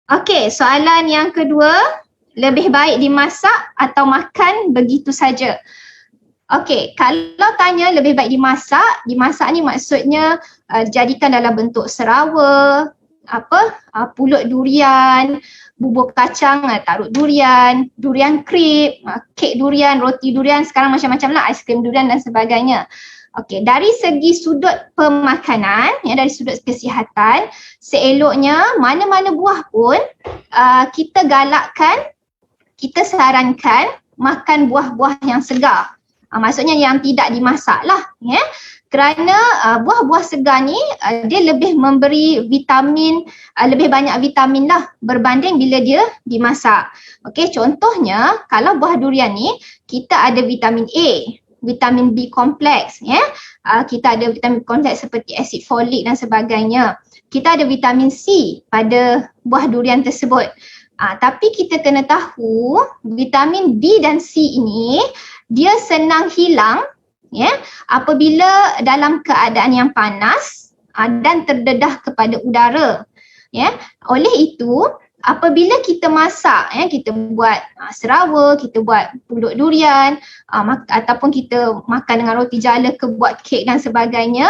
Okey, soalan yang kedua. Lebih baik dimasak atau makan begitu saja? Okey, kalau tanya lebih baik dimasak ni maksudnya jadikan dalam bentuk serawa, pulut durian, bubur kacang, taruh durian, durian krip, kek durian, roti durian, sekarang macam-macam lah, aiskrim durian dan sebagainya. Okey, dari segi sudut pemakanan, dari sudut kesihatan, seeloknya mana-mana buah pun kita galakkan, kita sarankan makan buah-buah yang segar. Maksudnya yang tidak dimasak lah. Kerana buah-buah segar ni dia lebih memberi vitamin, lebih banyak vitamin lah berbanding bila dia dimasak. Okey, contohnya kalau buah durian ni kita ada vitamin A, vitamin B kompleks, kita ada vitamin kompleks seperti asid folik dan sebagainya. Kita ada vitamin C pada buah durian tersebut. Tapi kita kena tahu vitamin B dan C ini dia senang hilang apabila dalam keadaan yang panas dan terdedah kepada udara. Oleh itu apabila kita masak, kita buat serawa, kita buat pulut durian ataupun kita makan dengan roti jala ke buat kek dan sebagainya,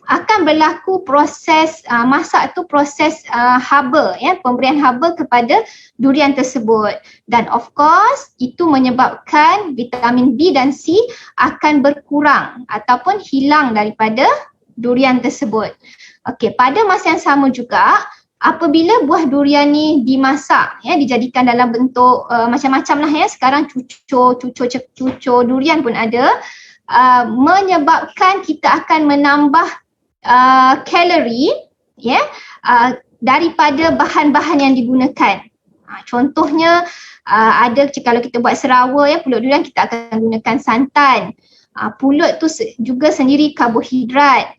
akan berlaku proses masak tu proses haba, pemberian haba kepada durian tersebut, dan of course itu menyebabkan vitamin B dan C akan berkurang ataupun hilang daripada durian tersebut. Okey, pada masa yang sama juga apabila buah durian ni dimasak, dijadikan dalam bentuk macam-macam lah, sekarang cucur durian pun ada, menyebabkan kita akan menambah kalori daripada bahan-bahan yang digunakan. Contohnya ada kalau kita buat serawa, pulut durian kita akan gunakan santan. Pulut tu juga sendiri karbohidrat.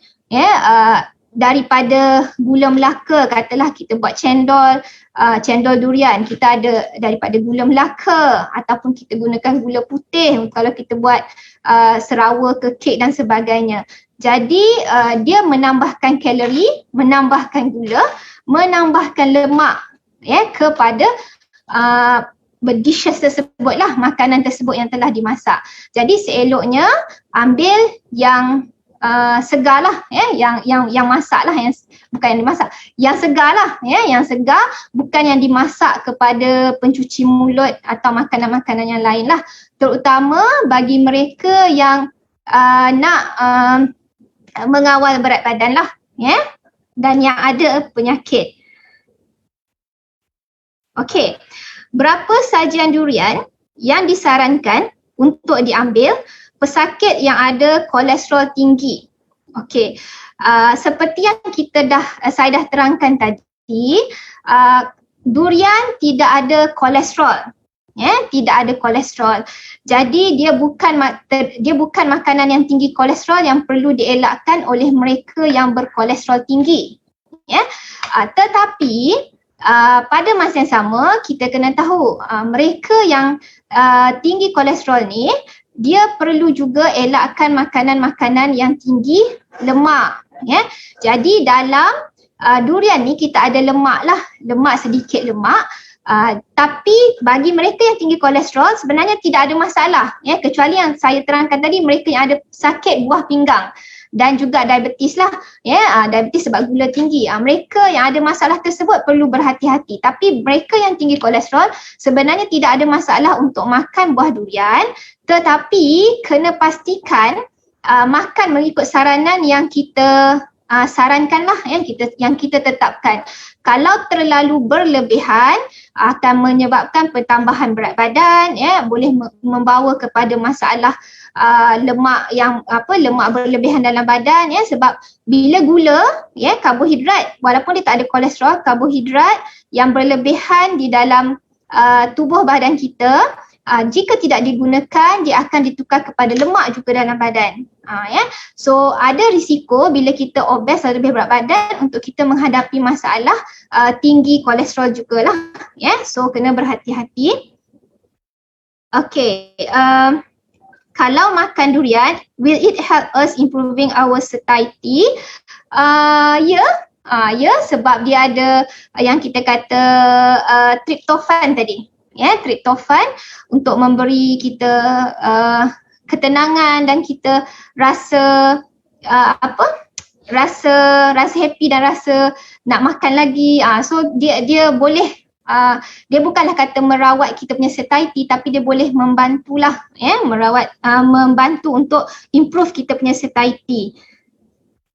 daripada gula melaka, katalah kita buat cendol durian, kita ada daripada gula melaka, ataupun kita gunakan gula putih kalau kita buat serawa ke kek dan sebagainya. Jadi dia menambahkan kalori, menambahkan gula, menambahkan lemak kepada dishes tersebut lah, makanan tersebut yang telah dimasak. Jadi seeloknya ambil yang segar lah, yang masak lah, yang bukan yang dimasak, yang segar lah, yang segar, bukan yang dimasak kepada pencuci mulut atau makanan-makanan yang lain lah, terutama bagi mereka yang nak mengawal berat badan lah, dan yang ada penyakit. Okey, berapa sajian durian yang disarankan untuk diambil pesakit yang ada kolesterol tinggi? Okey, seperti yang saya dah terangkan tadi, durian tidak ada kolesterol, tidak ada kolesterol. Jadi dia bukan makanan yang tinggi kolesterol yang perlu dielakkan oleh mereka yang berkolesterol tinggi. Tetapi pada masa yang sama kita kena tahu mereka yang tinggi kolesterol ni, dia perlu juga elakkan makanan-makanan yang tinggi lemak. Jadi dalam durian ni kita ada lemak lah, lemak sedikit lemak. Tapi bagi mereka yang tinggi kolesterol sebenarnya tidak ada masalah, kecuali yang saya terangkan tadi, mereka yang ada sakit buah pinggang dan juga diabetes lah, diabetes sebab gula tinggi. Mereka yang ada masalah tersebut perlu berhati-hati. Tapi mereka yang tinggi kolesterol sebenarnya tidak ada masalah untuk makan buah durian, tetapi kena pastikan makan mengikut saranan yang kita sarankan lah, yang kita tetapkan. Kalau terlalu berlebihan akan menyebabkan pertambahan berat badan, boleh membawa kepada masalah lemak berlebihan dalam badan, sebab bila gula, karbohidrat, walaupun dia tak ada kolesterol, karbohidrat yang berlebihan di dalam tubuh badan kita, jika tidak digunakan, dia akan ditukar kepada lemak juga dalam badan. So ada risiko bila kita obes atau lebih berat badan untuk kita menghadapi masalah tinggi kolesterol jugalah. So kena berhati-hati. Okay, kalau makan durian, will it help us improving our satiety? Ya, sebab dia ada yang kita kata tryptophan tadi. Tryptophan untuk memberi kita ketenangan dan kita rasa rasa happy dan rasa nak makan lagi. So dia boleh dia bukanlah kata merawat kita punya satiety, tapi dia boleh membantulah membantu untuk improve kita punya satiety.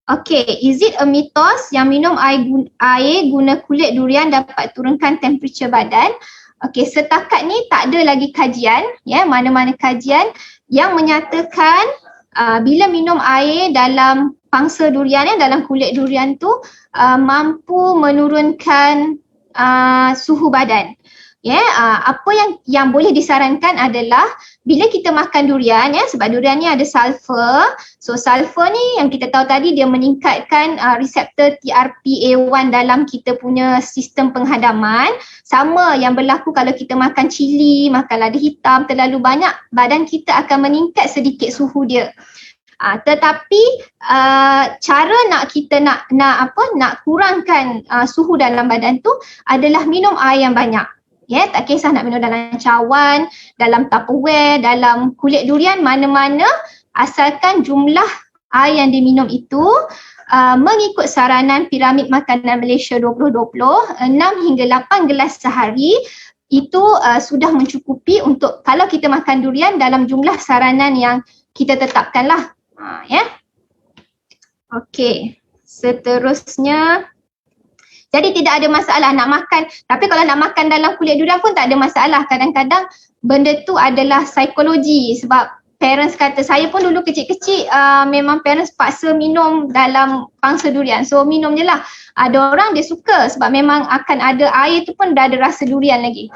Okay, is it a mitos yang minum air guna kulit durian dapat turunkan temperature badan? Okey, setakat ni tak ada lagi kajian, mana-mana kajian yang menyatakan bila minum air dalam pangsa durian, dalam kulit durian tu mampu menurunkan suhu badan. Apa yang boleh disarankan adalah bila kita makan durian, sebab durian ni ada sulfur. So sulfur ni yang kita tahu tadi, dia meningkatkan reseptor TRPA1 dalam kita punya sistem penghadaman. Sama yang berlaku kalau kita makan cili, makan lada hitam terlalu banyak, badan kita akan meningkat sedikit suhu dia. Tetapi cara nak kurangkan suhu dalam badan tu adalah minum air yang banyak. Tak kisah nak minum dalam cawan, dalam tupperware, dalam kulit durian, mana-mana, asalkan jumlah air yang diminum itu mengikut saranan Piramid Makanan Malaysia 2020, 6 hingga 8 gelas sehari, itu sudah mencukupi untuk kalau kita makan durian dalam jumlah saranan yang kita tetapkanlah. Okey, seterusnya. Jadi tidak ada masalah nak makan, tapi kalau nak makan dalam kulit durian pun tak ada masalah. Kadang-kadang benda tu adalah psikologi, sebab parents kata, saya pun dulu kecil-kecil memang parents paksa minum dalam pangsa durian. So minum je lah. Ada orang dia suka sebab memang akan ada air tu pun dah ada rasa durian lagi.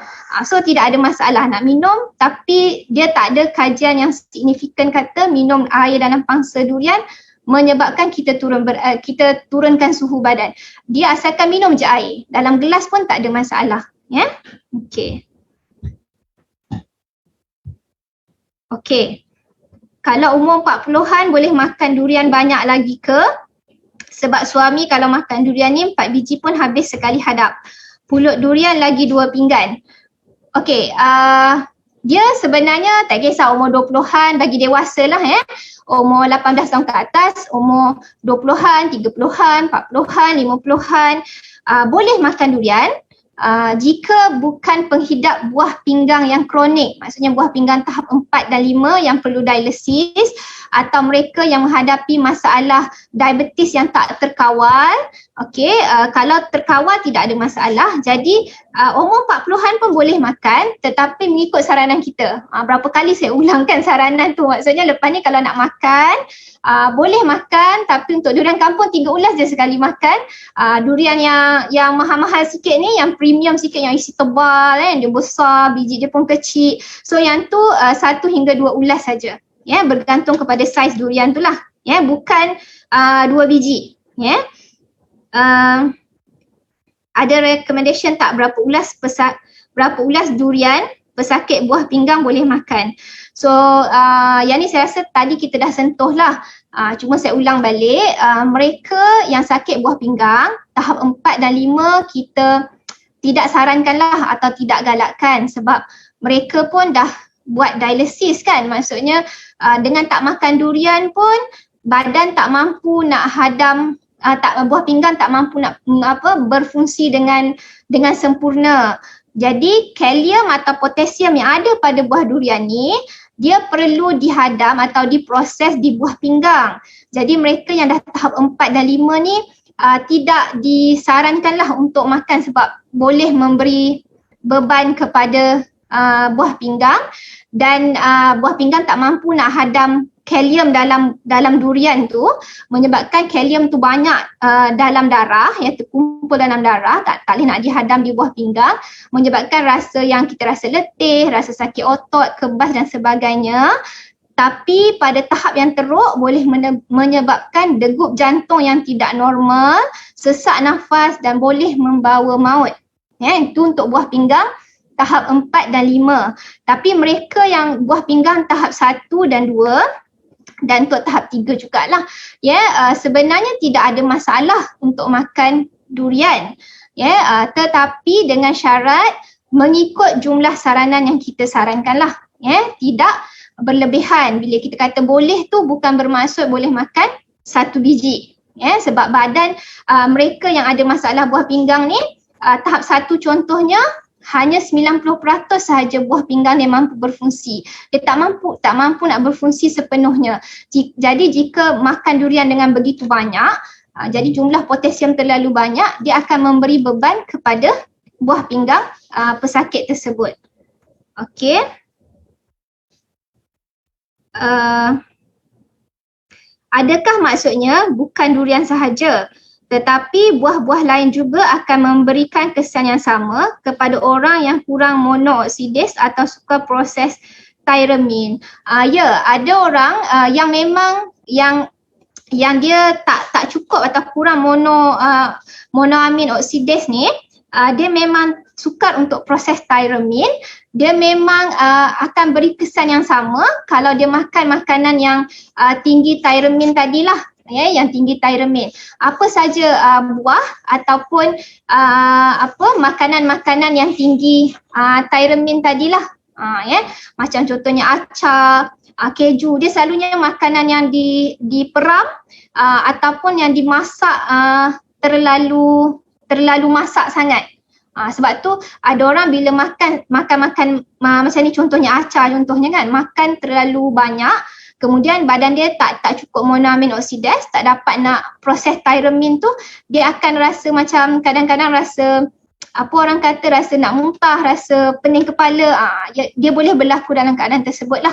So tidak ada masalah nak minum, tapi dia tak ada kajian yang signifikan kata minum air dalam pangsa durian menyebabkan kita turunkan suhu badan. Dia asalkan minum je air. Dalam gelas pun tak ada masalah. Ya. Okey. Okey. Kalau umur 40-an boleh makan durian banyak lagi ke? Sebab suami kalau makan durian ni 4 biji pun habis sekali hadap. Pulut durian lagi 2 pinggan. Okey, dia sebenarnya tak kisah umur 20-an, bagi dewasa lah umur 18 tahun ke atas, umur 20-an, 30-an, 40-an, 50-an boleh makan durian jika bukan penghidap buah pinggang yang kronik, maksudnya buah pinggang tahap 4 dan 5 yang perlu dialisis, atau mereka yang menghadapi masalah diabetes yang tak terkawal. Okey, kalau terkawal tidak ada masalah. Jadi umur 40-an pun boleh makan, tetapi mengikut saranan kita. Berapa kali saya ulangkan saranan tu, maksudnya lepas ni kalau nak makan boleh makan, tapi untuk durian kampung 3 ulas je sekali makan. Durian yang mahal-mahal sikit ni, yang premium sikit, yang isi tebal dia besar, biji dia pun kecil. So yang tu 1 hingga 2 ulas saja. Ya, bergantung kepada saiz durian tu lah. Ya, bukan 2 biji. Ya. Ada recommendation tak berapa ulas durian pesakit buah pinggang boleh makan. So yang ni saya rasa tadi kita dah sentuh lah. Cuma saya ulang balik, mereka yang sakit buah pinggang tahap 4 dan 5 kita tidak sarankan lah atau tidak galakkan, sebab mereka pun dah buat dialisis kan, maksudnya dengan tak makan durian pun badan tak mampu nak hadam, buah pinggang tak mampu nak berfungsi dengan sempurna. Jadi kalium atau potasium yang ada pada buah durian ni dia perlu dihadam atau diproses di buah pinggang. Jadi mereka yang dah tahap 4 dan 5 ni tidak disarankanlah untuk makan sebab boleh memberi beban kepada buah pinggang, dan buah pinggang tak mampu nak hadam kalium dalam durian tu, menyebabkan kalium tu banyak dalam darah, yang terkumpul dalam darah, tak boleh nak dihadam di buah pinggang, menyebabkan rasa yang kita rasa letih, rasa sakit otot, kebas dan sebagainya. Tapi pada tahap yang teruk boleh menyebabkan degup jantung yang tidak normal, sesak nafas dan boleh membawa maut. Ya, itu untuk buah pinggang tahap 4 dan 5. Tapi mereka yang buah pinggang tahap 1 dan 2 dan untuk tahap 3 jugalah, sebenarnya tidak ada masalah untuk makan durian. Tetapi dengan syarat mengikut jumlah saranan yang kita sarankan lah. Tidak berlebihan. Bila kita kata boleh tu bukan bermaksud boleh makan 1 biji. Sebab badan mereka yang ada masalah buah pinggang ni, tahap 1 contohnya, hanya 90% sahaja buah pinggang dia mampu berfungsi. Dia tak mampu nak berfungsi sepenuhnya. Jadi jika makan durian dengan begitu banyak, jadi jumlah potasium terlalu banyak, dia akan memberi beban kepada buah pinggang pesakit tersebut. Okey. Adakah maksudnya bukan durian sahaja, tetapi buah-buah lain juga akan memberikan kesan yang sama kepada orang yang kurang monooksidase atau suka proses tyramine? Ada orang yang memang yang dia tak cukup atau kurang monoamin oksidase ni, dia memang sukar untuk proses tyramine. Dia memang akan beri kesan yang sama kalau dia makan makanan yang tinggi tyramine tadilah. Yang tinggi tyramine. Apa saja buah ataupun makanan-makanan yang tinggi tyramine tadilah. Macam contohnya acar, keju, dia selalunya makanan yang diperam ataupun yang dimasak terlalu masak sangat. Sebab tu ada orang bila makan macam ni, contohnya acar contohnya kan, makan terlalu banyak, kemudian badan dia tak cukup monoamin oksidase, tak dapat nak proses tyramine tu, dia akan rasa macam kadang-kadang rasa orang kata rasa nak muntah, rasa pening kepala. Dia boleh berlaku dalam keadaan tersebut lah.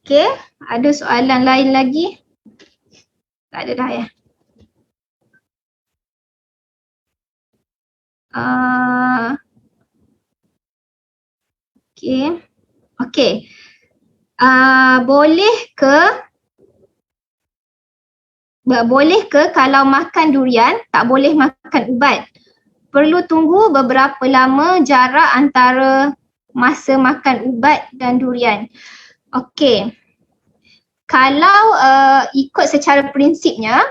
Okey, ada soalan lain lagi? Tak ada dah ya. Okey. Boleh ke boleh ke kalau makan durian tak boleh makan ubat? Perlu tunggu beberapa lama jarak antara masa makan ubat dan durian. Okey. Kalau ikut secara prinsipnya,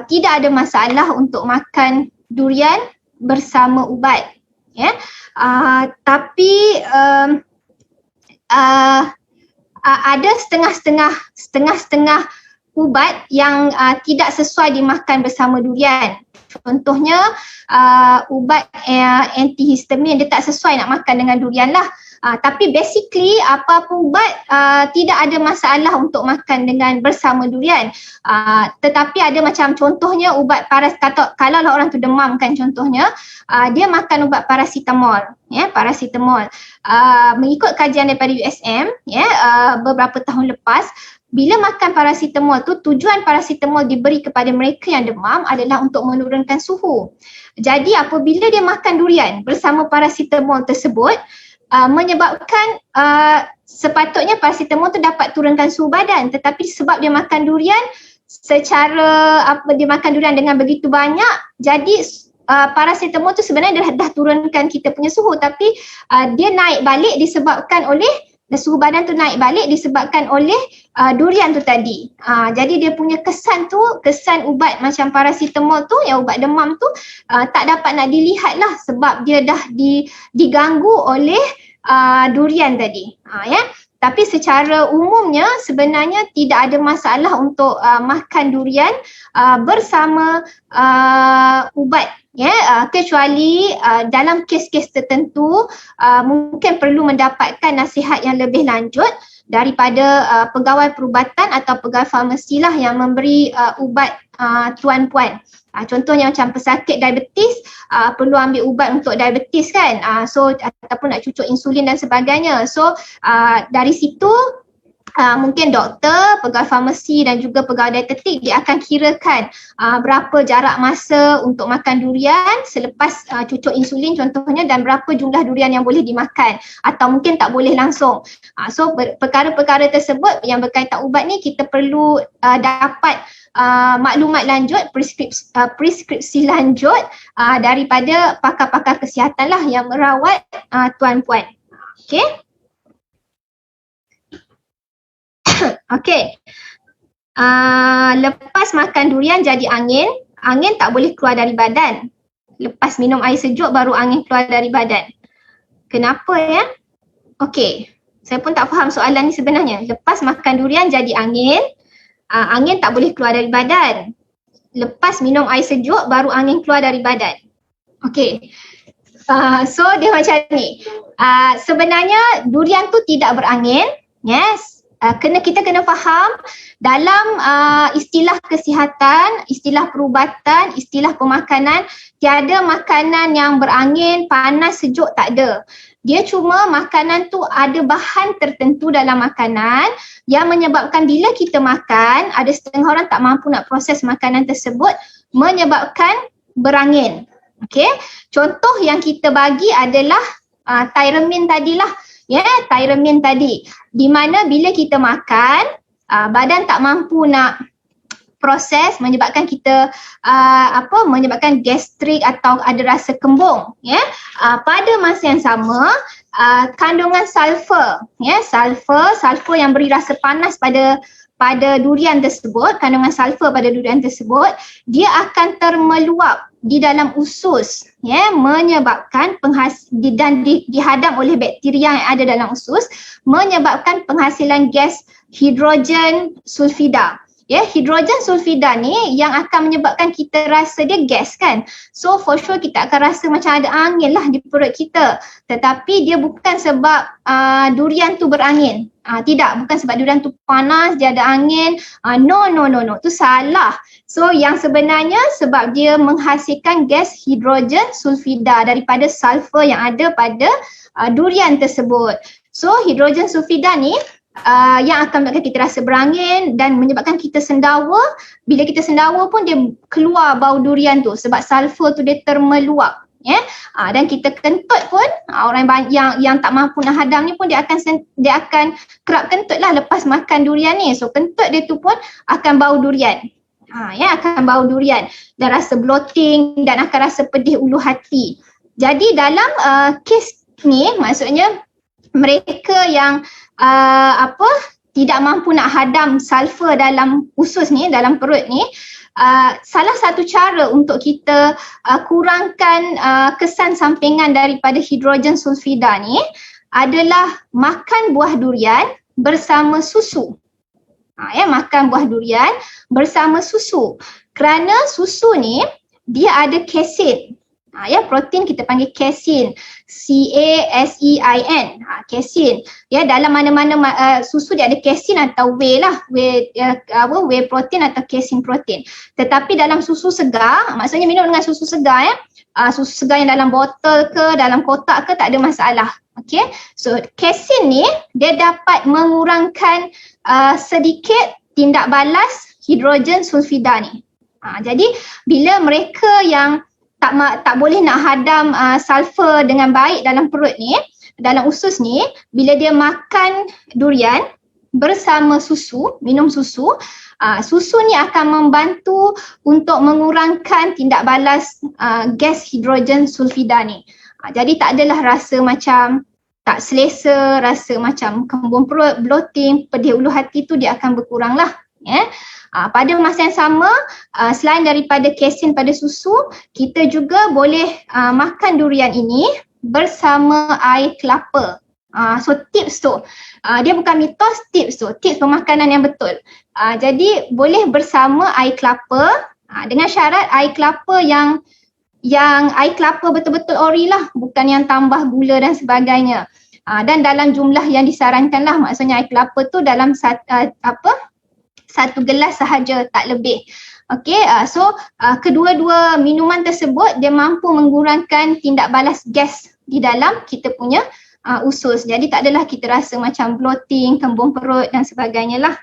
tidak ada masalah untuk makan durian bersama ubat. Tapi ada setengah-setengah ubat yang tidak sesuai dimakan bersama durian. Contohnya ubat antihistamin dia tak sesuai nak makan dengan durian lah. Tapi basically apa-apa ubat tidak ada masalah untuk makan dengan bersama durian. Tetapi ada macam contohnya ubat kalau orang tu demam kan contohnya, dia makan ubat paracetamol. Paracetamol. Mengikut kajian daripada USM, beberapa tahun lepas, bila makan paracetamol tu, tujuan paracetamol diberi kepada mereka yang demam adalah untuk menurunkan suhu. Jadi apabila dia makan durian bersama paracetamol tersebut, menyebabkan sepatutnya paracetamol tu dapat turunkan suhu badan, tetapi sebab dia makan durian dia makan durian dengan begitu banyak, jadi paracetamol tu sebenarnya dah turunkan kita punya suhu, tapi dia naik balik disebabkan oleh suhu badan tu naik balik disebabkan oleh durian tu tadi. Jadi dia punya kesan ubat macam paracetamol tu, yang ubat demam tu tak dapat nak dilihat lah sebab dia dah diganggu oleh durian tadi. Tapi secara umumnya sebenarnya tidak ada masalah untuk makan durian bersama ubat. Kecuali dalam kes-kes tertentu mungkin perlu mendapatkan nasihat yang lebih lanjut daripada pegawai perubatan atau pegawai farmasi lah yang memberi ubat tuan-puan. Contohnya macam pesakit diabetes, perlu ambil ubat untuk diabetes kan, ataupun nak cucuk insulin dan sebagainya. So dari situ mungkin doktor, pegawai farmasi dan juga pegawai dietetik dia akan kirakan berapa jarak masa untuk makan durian selepas cucuk insulin contohnya, dan berapa jumlah durian yang boleh dimakan atau mungkin tak boleh langsung. So perkara-perkara tersebut yang berkaitan ubat ni kita perlu dapat maklumat lanjut, preskripsi lanjut daripada pakar-pakar kesihatan lah yang merawat tuan-puan. Okay. Okey. Lepas makan durian jadi angin tak boleh keluar dari badan. Lepas minum air sejuk baru angin keluar dari badan. Kenapa ya? Okey. Saya pun tak faham soalan ni sebenarnya. Lepas makan durian jadi angin tak boleh keluar dari badan. Lepas minum air sejuk baru angin keluar dari badan. Okey. So dia macam ni. Sebenarnya durian tu tidak berangin. Yes. Kita kena faham dalam istilah kesihatan, istilah perubatan, istilah pemakanan, tiada makanan yang berangin, panas, sejuk, tak ada. Dia cuma makanan tu ada bahan tertentu dalam makanan yang menyebabkan bila kita makan, ada setengah orang tak mampu nak proses makanan tersebut, menyebabkan berangin. Okay? Contoh yang kita bagi adalah tyramine tadilah. Tyramine tadi, di mana bila kita makan, badan tak mampu nak proses, menyebabkan kita menyebabkan gastrik atau ada rasa kembung. Pada masa yang sama, kandungan sulfur, sulfur yang beri rasa panas pada durian tersebut, kandungan sulfur pada durian tersebut, dia akan termeluap di dalam usus, menyebabkan dan dihadam oleh bakteria yang ada dalam usus, menyebabkan penghasilan gas hidrogen sulfida. Hidrogen sulfida ni yang akan menyebabkan kita rasa dia gas kan. So for sure kita akan rasa macam ada angin lah di perut kita. Tetapi dia bukan sebab durian tu berangin. Tidak, bukan sebab durian tu panas, dia ada angin. No. Tu salah. So yang sebenarnya sebab dia menghasilkan gas hidrogen sulfida daripada sulfur yang ada pada durian tersebut. So hidrogen sulfida ni yang akan menyebabkan kita rasa berangin dan menyebabkan kita sendawa. Bila kita sendawa pun dia keluar bau durian tu sebab sulfur tu dia termeluap. Dan kita kentut pun, orang yang tak mampu nak hadam ni pun dia akan kerap kentut lah lepas makan durian ni. So kentut dia tu pun akan bau durian. Akan bau durian dan rasa bloating dan akan rasa pedih ulu hati. Jadi dalam kes ni maksudnya mereka yang tidak mampu nak hadam sulfur dalam usus ni, dalam perut ni, salah satu cara untuk kita kurangkan kesan sampingan daripada hidrogen sulfida ni adalah makan buah durian bersama susu. Makan buah durian bersama susu. Kerana susu ni dia ada casein. Protein kita panggil casein. C-A-S-E-I-N. Casein. Dalam mana-mana susu dia ada casein atau whey lah. Whey protein atau casein protein. Tetapi dalam susu segar, maksudnya minum dengan susu segar susu segar yang dalam botol ke, dalam kotak ke, tak ada masalah. Okay, so casein ni dia dapat mengurangkan sedikit tindak balas hidrogen sulfida ni. Jadi bila mereka yang tak boleh nak hadam sulfur dengan baik dalam perut ni, dalam usus ni, bila dia makan durian bersama susu, minum susu, susu ni akan membantu untuk mengurangkan tindak balas gas hidrogen sulfida ni. Jadi tak adalah rasa macam tak selesa, rasa macam kembung perut, bloating, pedih ulu hati tu dia akan berkurang lah. Pada masa yang sama, selain daripada casein pada susu, kita juga boleh makan durian ini bersama air kelapa. So tips tu, dia bukan mitos, tips tu, tips pemakanan yang betul. Jadi boleh bersama air kelapa dengan syarat air kelapa yang air kelapa betul-betul ori lah, bukan yang tambah gula dan sebagainya. Dan dalam jumlah yang disarankan lah, maksudnya air kelapa tu dalam satu gelas sahaja, tak lebih. Okey, so kedua-dua minuman tersebut dia mampu mengurangkan tindak balas gas di dalam kita punya usus. Jadi tak adalah kita rasa macam bloating, kembung perut dan sebagainya lah.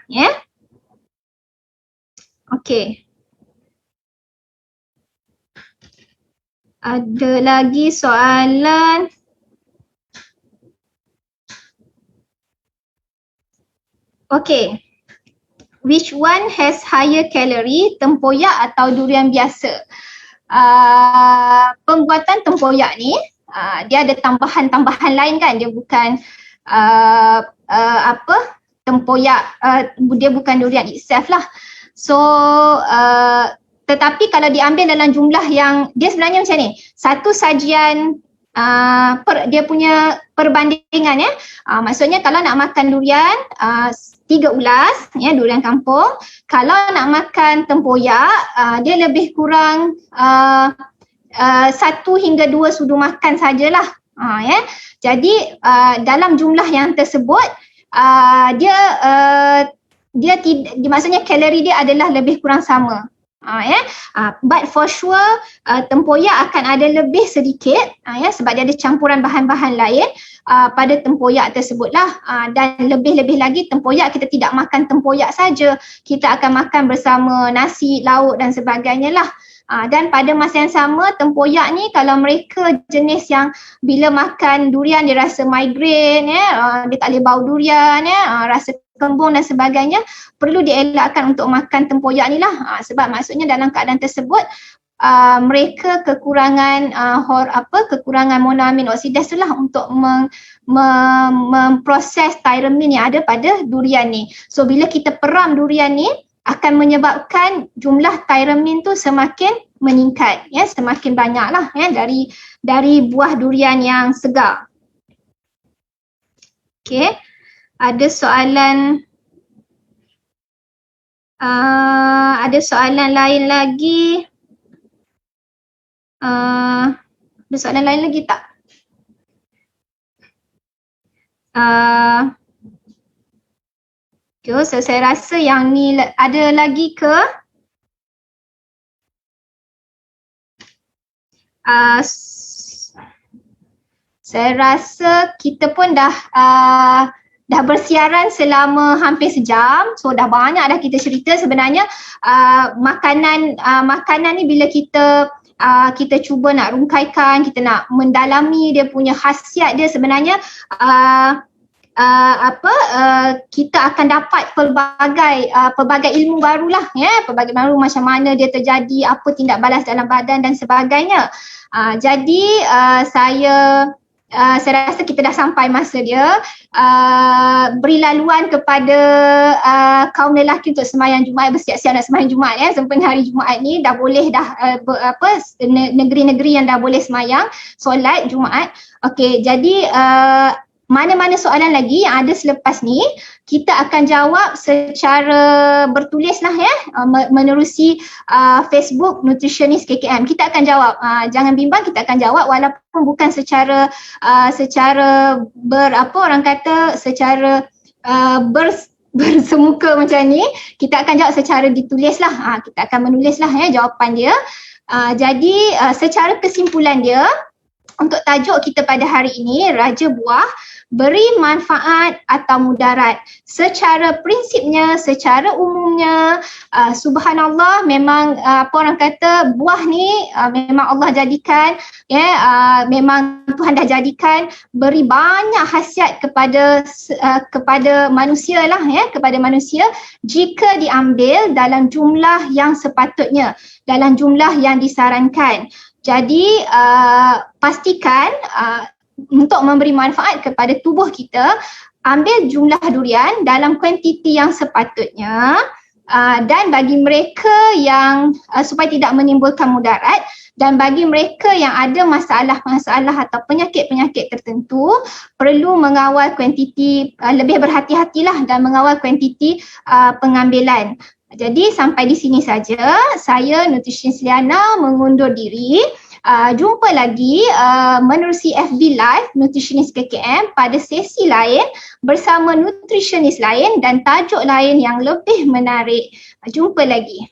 Okey. Ada lagi soalan? Okey. Which one has higher calorie, tempoyak atau durian biasa? Pembuatan tempoyak ni dia ada tambahan-tambahan lain kan, dia bukan tempoyak, dia bukan durian itself lah. So tetapi kalau diambil dalam jumlah yang dia sebenarnya macam ni, satu sajian dia punya perbandingan maksudnya kalau nak makan durian 3 ulas durian kampung, kalau nak makan tempoyak dia lebih kurang 1 hingga 2 sudu makan sajalah. Jadi dalam jumlah yang tersebut dia maksudnya kalori dia adalah lebih kurang sama. But for sure tempoyak akan ada lebih sedikit sebab dia ada campuran bahan-bahan lain pada tempoyak tersebut lah. Dan lebih-lebih lagi tempoyak kita tidak makan tempoyak saja, kita akan makan bersama nasi, lauk dan sebagainya lah. Dan pada masa yang sama tempoyak ni kalau mereka jenis yang bila makan durian dia rasa migraine dia tak boleh bau durian rasa kembung dan sebagainya, perlu dielakkan untuk makan tempoyak ni lah. Sebab maksudnya dalam keadaan tersebut mereka kekurangan kekurangan monoamin oksidase lah untuk memproses tyramine yang ada pada durian ni. So bila kita peram durian ni akan menyebabkan jumlah tyramine tu semakin meningkat, semakin banyak lah dari buah durian yang segar. Okay. Ada soalan lain lagi? Ada soalan lain lagi tak? Okay, so saya rasa yang ni ada lagi ke? Saya rasa kita pun dah bersiaran selama hampir sejam, so dah banyak dah kita cerita. Sebenarnya makanan ni bila kita cuba nak rungkaikan, kita nak mendalami dia punya khasiat dia, sebenarnya kita akan dapat pelbagai ilmu barulah, pelbagai baru macam mana dia terjadi, apa tindak balas dalam badan dan sebagainya. Jadi saya rasa kita dah sampai masa dia beri laluan kepada kaum lelaki untuk sembahyang Jumaat, bersiap-siap nak sembahyang Jumaat sempena hari Jumaat ni dah boleh negeri-negeri yang dah boleh sembahyang solat Jumaat. Okey, jadi mana-mana soalan lagi yang ada selepas ni kita akan jawab secara bertulis lah menerusi Facebook Nutritionist KKM. Kita akan jawab, jangan bimbang, kita akan jawab walaupun bukan secara bersemuka macam ni. Kita akan jawab secara ditulis lah, kita akan menulis lah jawapan dia. Jadi secara kesimpulan dia, untuk tajuk kita pada hari ini, Raja Buah, beri manfaat atau mudarat. Secara prinsipnya, secara umumnya, subhanallah, memang orang kata buah ni memang Allah jadikan, memang Tuhan dah jadikan beri banyak khasiat kepada manusia lah, kepada manusia jika diambil dalam jumlah yang sepatutnya, dalam jumlah yang disarankan. Jadi pastikan untuk memberi manfaat kepada tubuh kita, ambil jumlah durian dalam kuantiti yang sepatutnya, dan bagi mereka yang supaya tidak menimbulkan mudarat, dan bagi mereka yang ada masalah-masalah atau penyakit-penyakit tertentu, perlu mengawal kuantiti, lebih berhati-hatilah dan mengawal kuantiti pengambilan. Jadi sampai di sini saja, saya Nutritionist Liana mengundur diri. Jumpa lagi menerusi FB Live Nutritionist KKM pada sesi lain bersama nutritionist lain dan tajuk lain yang lebih menarik. Jumpa lagi.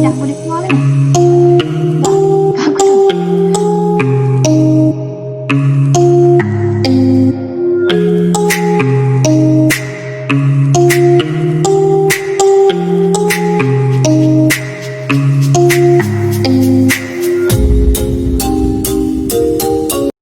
Dah boleh keluar kan?